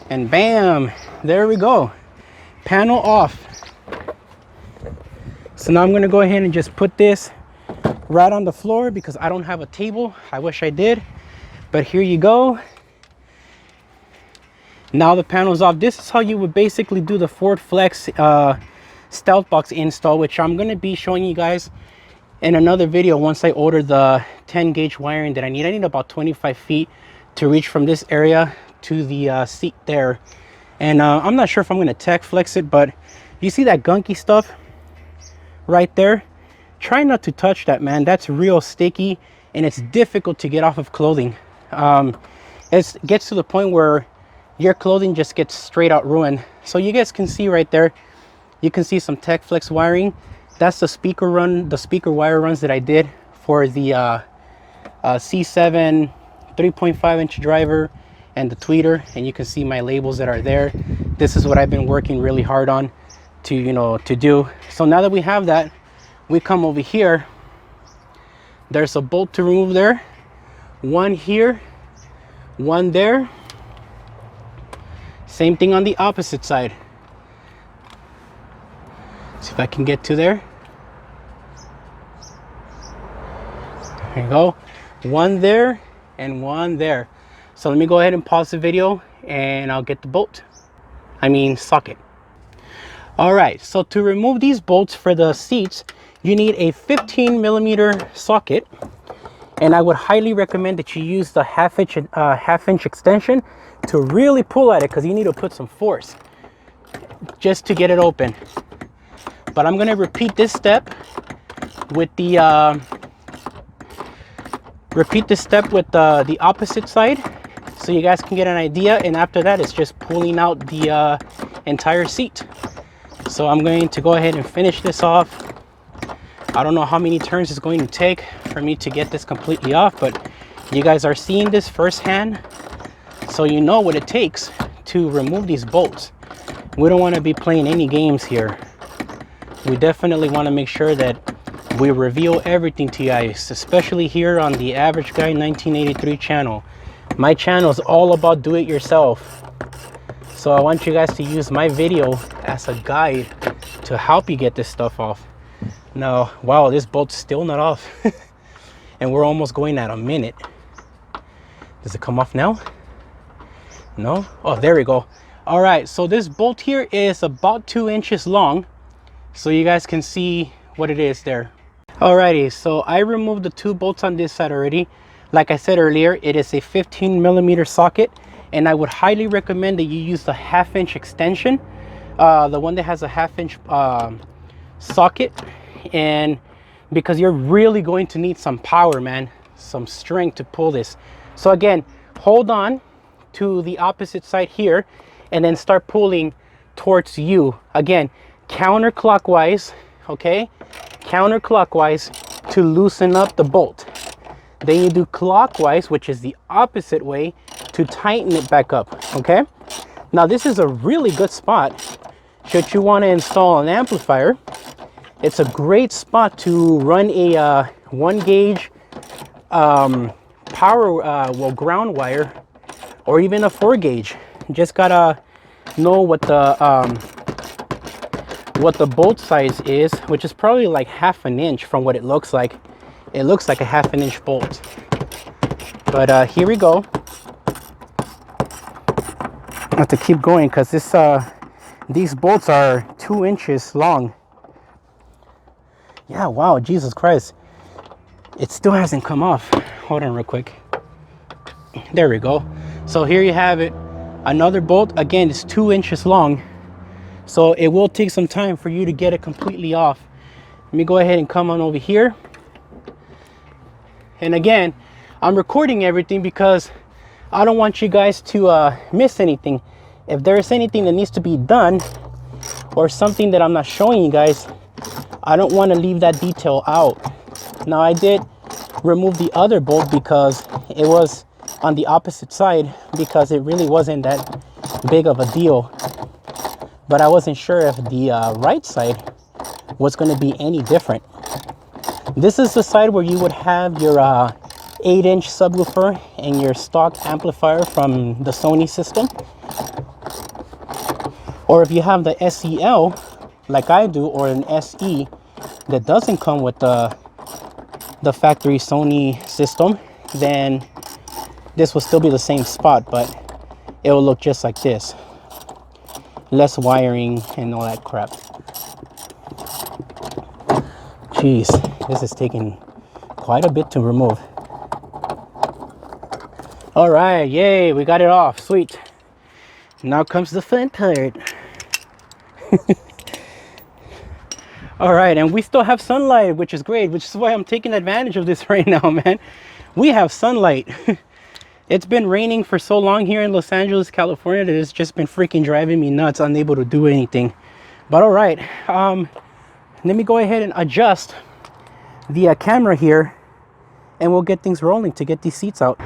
and bam, there we go, panel off. So now I'm going to go ahead and just put this right on the floor, because I don't have a table. I wish I did, but here you go. Now the panel's off. This is how you would basically do the Ford Flex stealth box install, which I'm going to be showing you guys in another video once I order the 10 gauge wiring that I need. I need about 25 feet to reach from this area to the seat there. And I'm not sure if I'm going to tech flex it, but you see that gunky stuff right there? Try not to touch that, man. That's real sticky, and it's difficult to get off of clothing. It gets to the point where your clothing just gets straight out ruined. So you guys can see right there, you can see some tech flex wiring. That's the speaker wire runs that I did for the C7 3.5 inch driver and the tweeter, and you can see my labels that are there. This is what I've been working really hard on to do. So now that we have that, we come over here. There's a bolt to remove there, one here, one there. Same thing on the opposite side. See if I can get to there. There you go. One there and one there. So let me go ahead and pause the video and I'll get the socket. All right, so to remove these bolts for the seats, you need a 15mm socket. And I would highly recommend that you use the half inch extension to really pull at it, because you need to put some force just to get it open. But I'm going to repeat this step with the opposite side, so you guys can get an idea. And after that, it's just pulling out the entire seat. So I'm going to go ahead and finish this off. I don't know how many turns it's going to take for me to get this completely off, but you guys are seeing this firsthand, so you know what it takes to remove these bolts. We don't want to be playing any games here. We definitely want to make sure that we reveal everything to you guys, especially here on the Average Guy 1983 channel. My channel is all about do it yourself, so I want you guys to use my video as a guide to help you get this stuff off. Now, wow, this bolt's still not off. And we're almost going at a minute. Does it come off now? No? Oh, there we go. All right, so this bolt here is about 2 inches long, so you guys can see what it is there. Alrighty, so I removed the 2 bolts on this side already. Like I said earlier, it is a 15mm socket, and I would highly recommend that you use the half inch extension, the one that has a half inch socket. And because you're really going to need some power, man, some strength to pull this. So again, hold on to the opposite side here and then start pulling towards you. Again, counterclockwise, okay? Counterclockwise to loosen up the bolt. Then you do clockwise, which is the opposite way, to tighten it back up, okay? Now this is a really good spot should you want to install an amplifier. It's a great spot to run a 1 gauge power, well, ground wire, or even a 4 gauge. You just gotta know what the bolt size is, which is probably like 1/2 inch from what it looks like. It looks like a 1/2 inch bolt. But here we go. I have to keep going because these bolts are 2 inches long. Yeah, wow, Jesus Christ. It still hasn't come off. Hold on real quick. There we go. So here you have it. Another bolt. Again, it's 2 inches long. So it will take some time for you to get it completely off. Let me go ahead and come on over here. And again, I'm recording everything because I don't want you guys to miss anything. If there is anything that needs to be done or something that I'm not showing you guys, I don't want to leave that detail out. Now I did remove the other bolt because it was on the opposite side, because it really wasn't that big of a deal. But I wasn't sure if the right side was going to be any different. This is the side where you would have your 8-inch subwoofer and your stock amplifier from the Sony system. Or if you have the SEL, like I do, or an SE that doesn't come with the factory Sony system, then this will still be the same spot, but it will look just like this. Less wiring and all that crap. Jeez, this is taking quite a bit to remove. All right, yay, we got it off, sweet. Now comes the fun part. All right, and we still have sunlight, which is great, which is why I'm taking advantage of this right now, man. We have sunlight. It's been raining for so long here in Los Angeles, California, that it's just been freaking driving me nuts, unable to do anything. But all right, let me go ahead and adjust the camera here, and we'll get things rolling to get these seats out.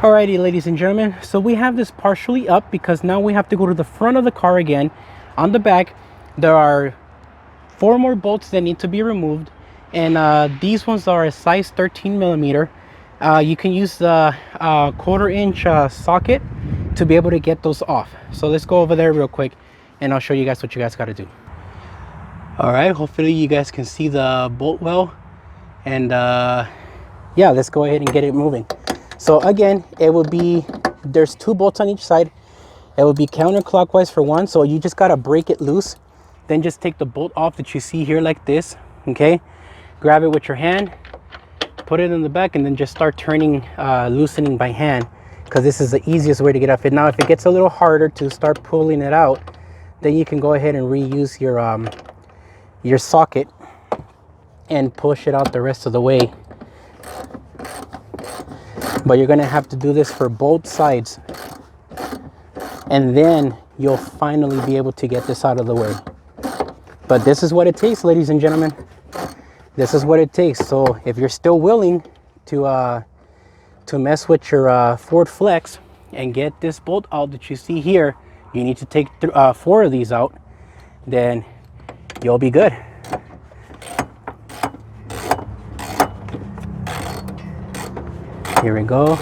Alrighty, ladies and gentlemen, so we have this partially up because now we have to go to the front of the car again. On the back, there are 4 more bolts that need to be removed, and these ones are a size 13 millimeter. You can use the 1/4 inch socket to be able to get those off. So let's go over there real quick and I'll show you guys what you guys got to do. All right, hopefully you guys can see the bolt well, and yeah, let's go ahead and get it moving. So again, it will be, there's 2 bolts on each side. It will be counterclockwise for one, so you just got to break it loose, then just take the bolt off that you see here like this. Okay, grab it with your hand, put it in the back, and then just start turning, loosening by hand, because this is the easiest way to get off it. Now if it gets a little harder to start pulling it out, then you can go ahead and reuse your socket and push it out the rest of the way. But you're gonna have to do this for both sides, and then you'll finally be able to get this out of the way. But this is what it takes, ladies and gentlemen. This is what it takes. So if you're still willing to mess with your Ford Flex and get this bolt out that you see here, you need to take 4 of these out, then you'll be good. Here we go.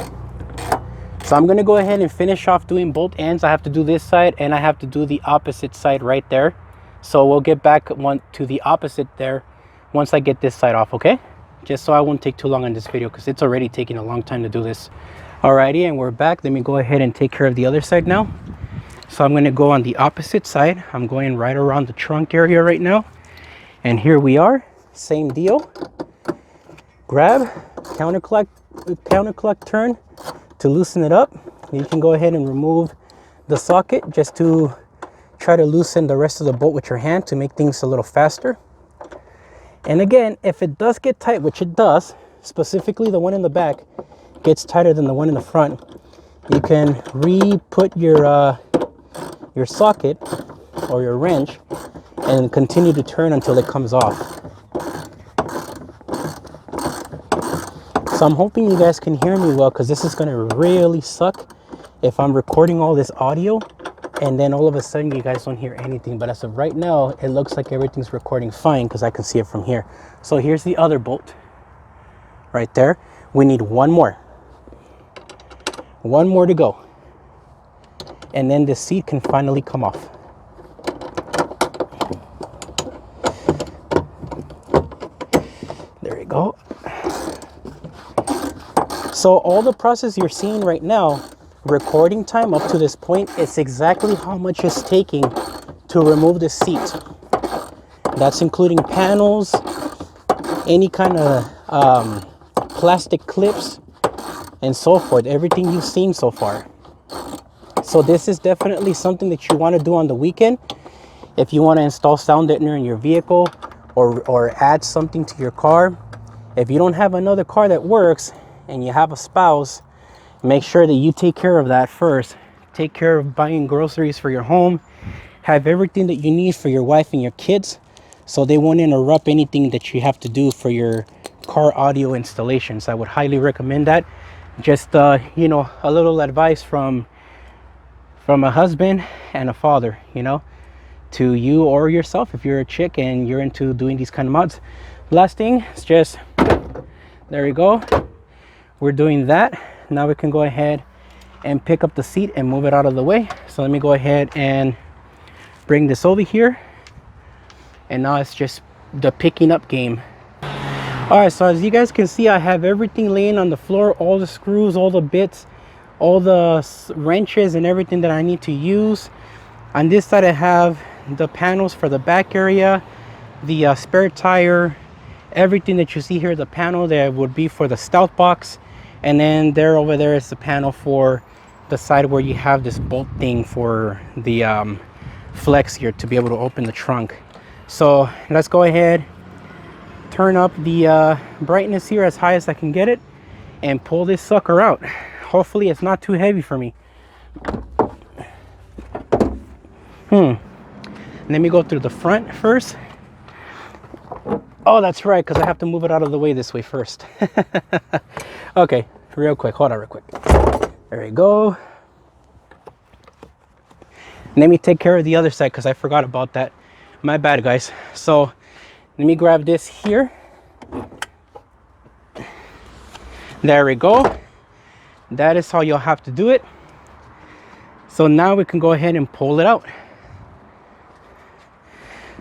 So I'm gonna go ahead and finish off doing both ends. I have to do this side and I have to do the opposite side right there. So we'll get back to the opposite there once I get this side off, okay? Just so I won't take too long on this video because it's already taking a long time to do this. Alrighty, and we're back. Let me go ahead and take care of the other side now. So I'm gonna go on the opposite side. I'm going right around the trunk area right now. And here we are, same deal. Grab, counterclock turn to loosen it up. You can go ahead and remove the socket just to try to loosen the rest of the bolt with your hand to make things a little faster. And again, if it does get tight, which it does, specifically the one in the back gets tighter than the one in the front, you can re-put your socket or your wrench and continue to turn until it comes off. So I'm hoping you guys can hear me well, because this is going to really suck if I'm recording all this audio and then all of a sudden you guys don't hear anything. But as of right now, it looks like everything's recording fine because I can see it from here. So here's the other bolt right there. We need one more to go, and then the seat can finally come off. There you go. So all the process you're seeing right now, recording time up to this point, it's exactly how much it's taking to remove the seat. That's including panels, any kind of plastic clips, and so forth, everything you've seen so far. So this is definitely something that you want to do on the weekend if you want to install sound deadener in your vehicle, or add something to your car. If you don't have another car that works and you have a spouse, make sure that you take care of that first. Take care of buying groceries for your home. Have everything that you need for your wife and your kids, so they won't interrupt anything that you have to do for your car audio installations. I would highly recommend that. Just you know, a little advice from a husband and a father, you know, to you or yourself if you're a chick and you're into doing these kind of mods. Last thing is just, there you go. We're doing that. Now we can go ahead and pick up the seat and move it out of the way. So let me go ahead and bring this over here. And now it's just the picking up game. All right, so as you guys can see, I have everything laying on the floor, all the screws, all the bits, all the wrenches and everything that I need to use. On this side I have the panels for the back area, the spare tire, everything that you see here, the panel that would be for the stealth box, and then there over there is the panel for the side where you have this bolt thing for the flex here to be able to open the trunk. So let's go ahead, turn up the brightness here as high as I can get it, and pull this sucker out. Hopefully it's not too heavy for me. Let me go through the front first. Oh, that's right, because I have to move it out of the way this way first. Okay, real quick, hold on real quick. There you go. Let me take care of the other side because I forgot about that. My bad, guys. So let me grab this here. There we go. That is how you'll have to do it. So now we can go ahead and pull it out.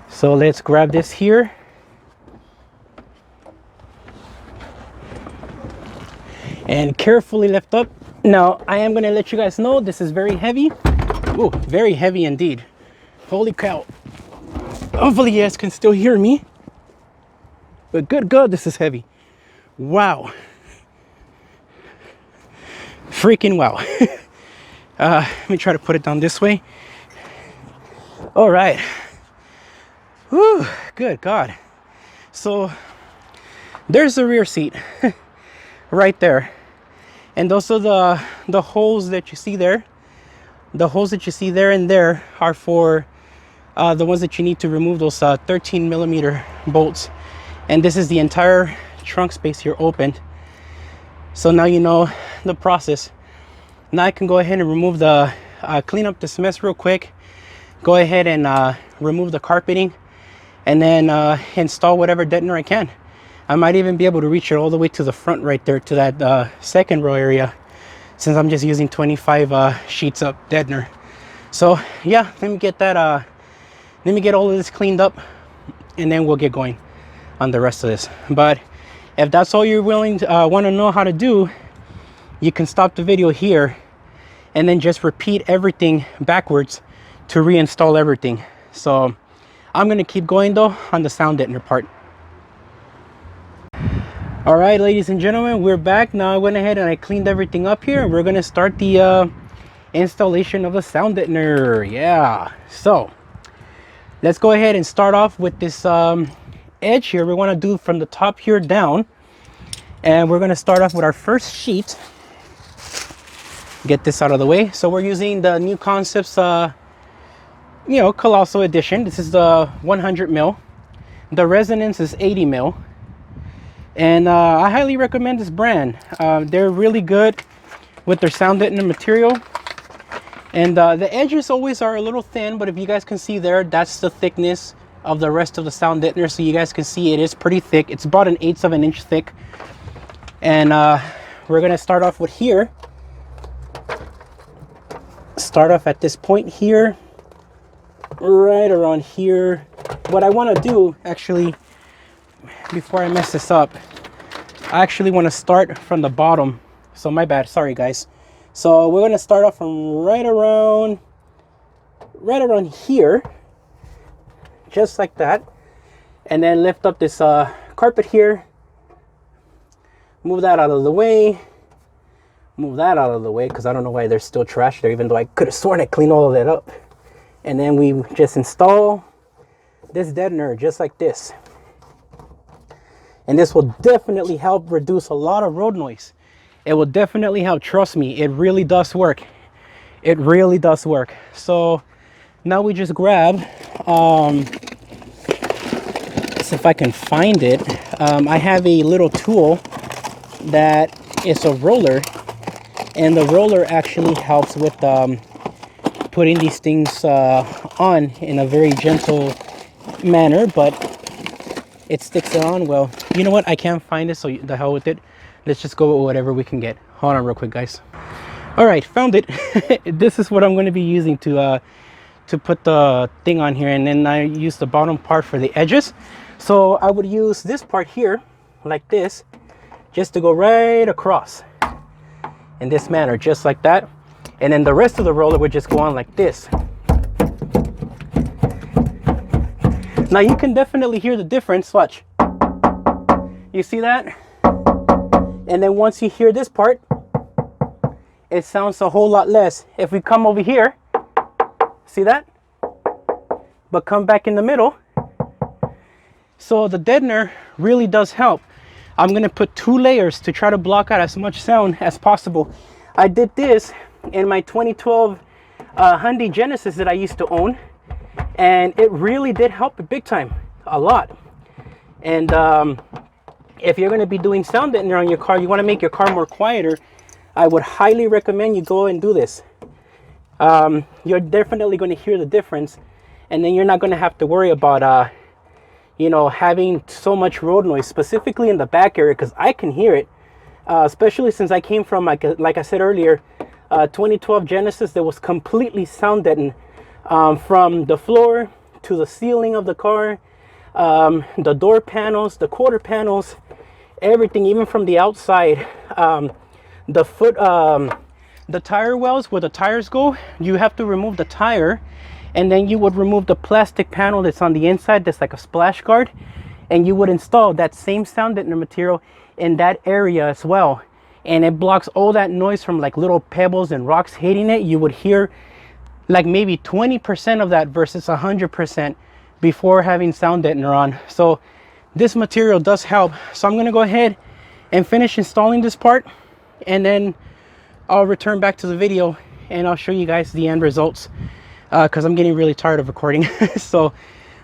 So let's grab this here. And carefully lift up. Now I am going to let you guys know this is very heavy. Ooh, very heavy indeed. Holy cow. Hopefully you guys can still hear me. But good God, this is heavy. Wow. Freaking wow. Let me try to put it down this way. All right. Whew, good God. So there's the rear seat right there. And those are the holes that you see there. The holes that you see there and there are for the ones that you need to remove those 13 millimeter bolts. And this is the entire trunk space here opened. So now you know the process. Now I can go ahead and remove the, clean up this mess real quick. Go ahead and remove the carpeting, and then install whatever deadener I can. I might even be able to reach it all the way to the front right there to that second row area, since I'm just using 25 sheets of deadener. So yeah, let me get that, let me get all of this cleaned up, and then we'll get going on the rest of this. But if that's all you're willing to want to know how to do, you can stop the video here and then just repeat everything backwards to reinstall everything. So I'm going to keep going though on the sound deadener part. All right, ladies and gentlemen, we're back. Now I went ahead and I cleaned everything up here, and we're going to start the installation of the sound deadener. Yeah, so let's go ahead and start off with this edge here. We want to do from the top here down, and we're going to start off with our first sheet. Get this out of the way. So we're using the New Concepts Colossal Edition. This is the 100 mil. The resonance is 80 mil, and I highly recommend this brand. They're really good with their sound deadener material, and the edges always are a little thin, but if you guys can see there, that's the thickness of the rest of the sound deadener. So you guys can see it is pretty thick. It's about 1/8 of an inch thick. And we're gonna start off with here. Start off at this point here, right around here. What I want to do, actually, before I mess this up, I actually want to start from the bottom. So my bad, sorry guys. So we're gonna start off from right around here, just like that, and then lift up this carpet here. Move that out of the way. Move that out of the way because I don't know why there's still trash there, even though I could have sworn I cleaned all of that up. And then we just install this deadener just like this. And this will definitely help reduce a lot of road noise. It will definitely help, trust me, it really does work. It really does work. So now we just grab, let's see if I can find it. I have a little tool that is a roller. And the roller actually helps with putting these things on in a very gentle manner, but it sticks it on well. You know what? I can't find it, so the hell with it. Let's just go with whatever we can get. Hold on real quick, guys. All right, found it. This is what I'm going to be using to put the thing on here, and then I use the bottom part for the edges. So I would use this part here, like this, just to go right across. In this manner, just like that. And then the rest of the roller would just go on like this. Now you can definitely hear the difference. Watch. You see that? And then once you hear this part, it sounds a whole lot less. If we come over here, see that? But come back in the middle. So the deadener really does help. I'm going to put 2 layers to try to block out as much sound as possible. I did this in my 2012 Hyundai Genesis that I used to own, and it really did help it big time, a lot. And if you're going to be doing sound deadener on your car, you want to make your car more quieter, I would highly recommend you go and do this. You're definitely going to hear the difference, and then you're not going to have to worry about you know, having so much road noise, specifically in the back area, because I can hear it, especially since I came from, like I said earlier, 2012 Genesis that was completely sound deadened, from the floor to the ceiling of the car, the door panels, the quarter panels, everything, even from the outside. The tire wells where the tires go, you have to remove the tire, and then you would remove the plastic panel that's on the inside that's like a splash guard, and you would install that same sound deadener material in that area as well, and it blocks all that noise from like little pebbles and rocks hitting it. You would hear like maybe 20% of that versus 100% before having sound deadener on. So this material does help. So I'm going to go ahead and finish installing this part, and then I'll return back to the video and I'll show you guys the end results, because I'm getting really tired of recording. So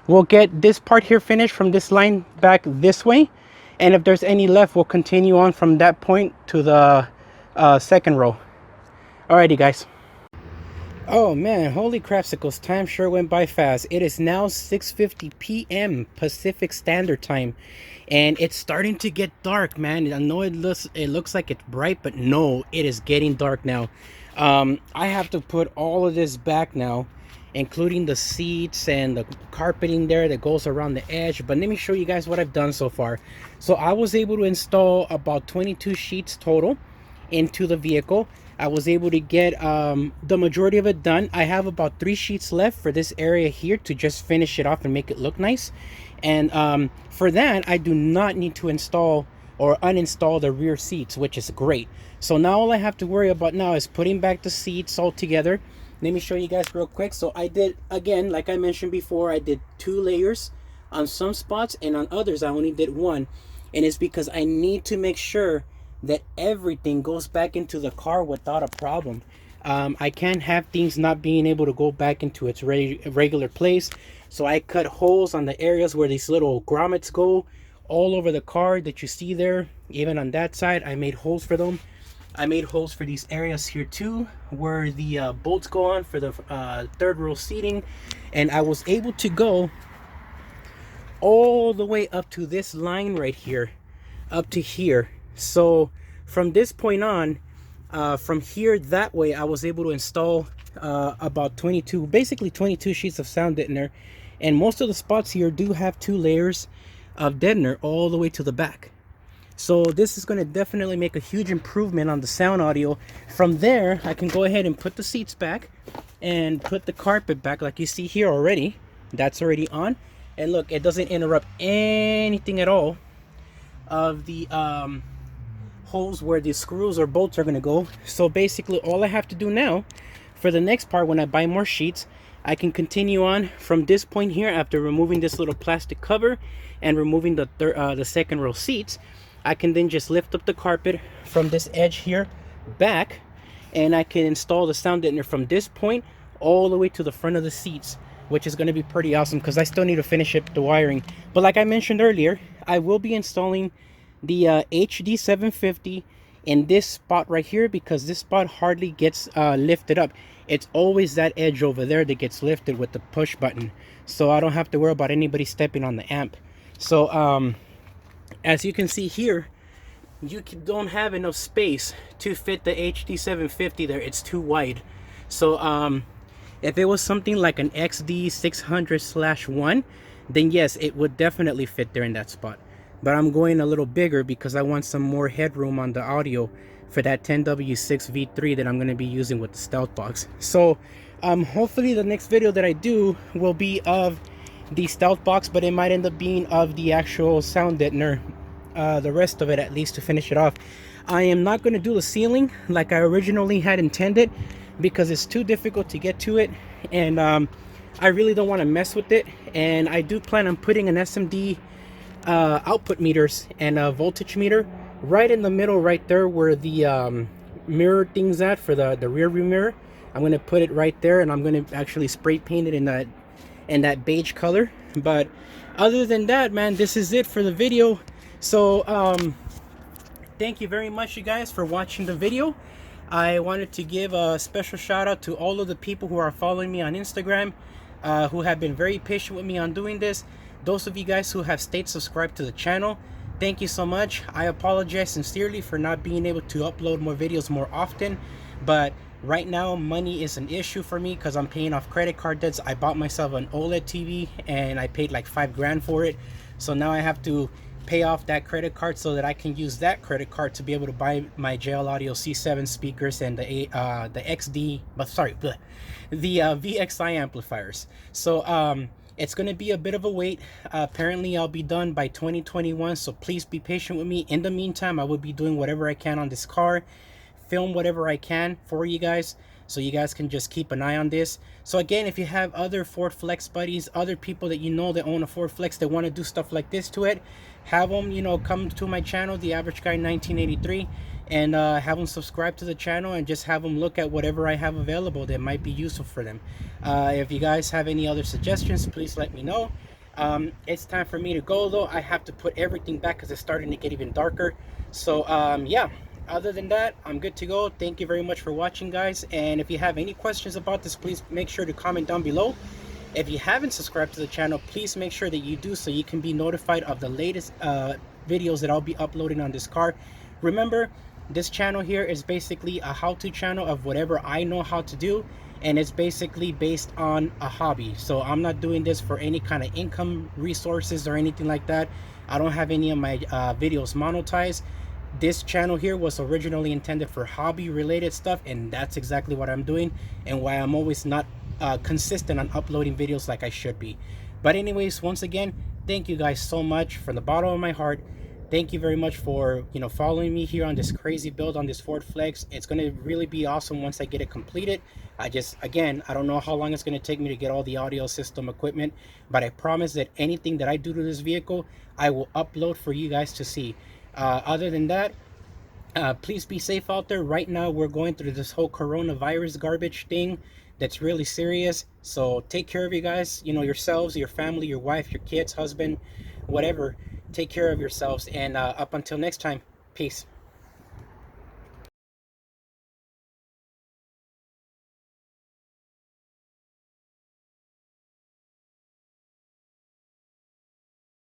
we'll get this part here finished from this line back this way, and if there's any left, we'll continue on from that point to the second row. Alrighty guys. Oh man, holy crapsicles, time sure went by fast. It is now 6:50 p.m. Pacific Standard Time, and it's starting to get dark, man. I know it looks like it's bright, but no, it is getting dark now. I have to put all of this back now, including the seats and the carpeting there that goes around the edge. But let me show you guys what I've done so far. So I was able to install about 22 sheets total into the vehicle. I was able to get the majority of it done. I have about 3 sheets left for this area here to just finish it off and make it look nice. And for that, I do not need to install or uninstall the rear seats, which is great. So now all I have to worry about now is putting back the seats all together. Let me show you guys real quick. So I did, again, like I mentioned before, I did 2 layers on some spots, and on others I only did 1. And it's because I need to make sure that everything goes back into the car without a problem. I can't have things not being able to go back into its regular place. So I cut holes on the areas where these little grommets go all over the car that you see there. Even on that side, I made holes for them. I made holes for these areas here too, where the bolts go on for the third row seating. And I was able to go all the way up to this line right here, up to here. So from this point on, from here that way, I was able to install about 22, basically 22 sheets of sound deadener, and most of the spots here do have 2 layers of deadener all the way to the back. So this is going to definitely make a huge improvement on the sound audio. From there, I can go ahead and put the seats back and put the carpet back like you see here already. That's already on. And look, it doesn't interrupt anything at all of the holes where the screws or bolts are going to go. So basically all I have to do now for the next part, when I buy more sheets, I can continue on from this point here after removing this little plastic cover and removing the second row seats. I can then just lift up the carpet from this edge here back, and I can install the sound deadener from this point all the way to the front of the seats, which is going to be pretty awesome because I still need to finish up the wiring. But like I mentioned earlier, I will be installing the HD 750 in this spot right here because this spot hardly gets lifted up. It's always that edge over there that gets lifted with the push button, so I don't have to worry about anybody stepping on the amp. So as you can see here, you don't have enough space to fit the HD 750 there. It's too wide. So if it was something like an XD 600/1, then yes, it would definitely fit there in that spot. But I'm going a little bigger because I want some more headroom on the audio for that 10W6 V3 that I'm going to be using with the Stealth box. So hopefully the next video that I do will be of the Stealth box, but it might end up being of the actual sound deadener, the rest of it at least, to finish it off. I am not going to do the ceiling like I originally had intended because it's too difficult to get to it, and I really don't want to mess with it. And I do plan on putting an SMD output meters and a voltage meter right in the middle right there where the mirror thing's at for the rear view mirror. I'm going to put it right there, and I'm going to actually spray paint it in that beige color. But other than that, man, this is it for the video. So thank you very much, you guys, for watching the video. I wanted to give a special shout out to all of the people who are following me on Instagram, who have been very patient with me on doing this. Those of you guys who have stayed subscribed to the channel, thank you so much. I apologize sincerely for not being able to upload more videos more often, but right now money is an issue for me because I'm paying off credit card debts. I bought myself an OLED TV and I paid like $5 grand for it, so now I have to pay off that credit card so that I can use that credit card to be able to buy my JL Audio C7 speakers and the VXI amplifiers. So it's going to be a bit of a wait. Apparently I'll be done by 2021, so please be patient with me. In the meantime, I will be doing whatever I can on this car, film whatever I can for you guys, so you guys can just keep an eye on this. So again, if you have other Ford Flex buddies, other people that you know that own a Ford Flex that want to do stuff like this to it, have them, you know, come to my channel, The Average Guy 1983, and have them subscribe to the channel, and just have them look at whatever I have available that might be useful for them. If you guys have any other suggestions, please let me know. It's time for me to go though. I have to put everything back because it's starting to get even darker. So yeah, other than that, I'm good to go. Thank you very much for watching, guys, and if you have any questions about this, please make sure to comment down below. If you haven't subscribed to the channel, please make sure that you do, so you can be notified of the latest videos that I'll be uploading on this car. Remember, this channel here is basically a how-to channel of whatever I know how to do, and it's basically based on a hobby. So I'm not doing this for any kind of income resources or anything like that. I don't have any of my videos monetized. This channel here was originally intended for hobby related stuff, and that's exactly what I'm doing, and why I'm always not consistent on uploading videos like I should be. But anyways, once again, thank you guys so much from the bottom of my heart. Thank you very much for, you know, following me here on this crazy build on this Ford Flex. It's going to really be awesome once I get it completed. Again, I don't know how long it's going to take me to get all the audio system equipment, but I promise that anything that I do to this vehicle, I will upload for you guys to see. Other than that, please be safe out there. Right now we're going through this whole coronavirus garbage thing that's really serious, so take care of you guys, you know, yourselves, your family, your wife, your kids, husband, whatever. Take care of yourselves, and up until next time, peace.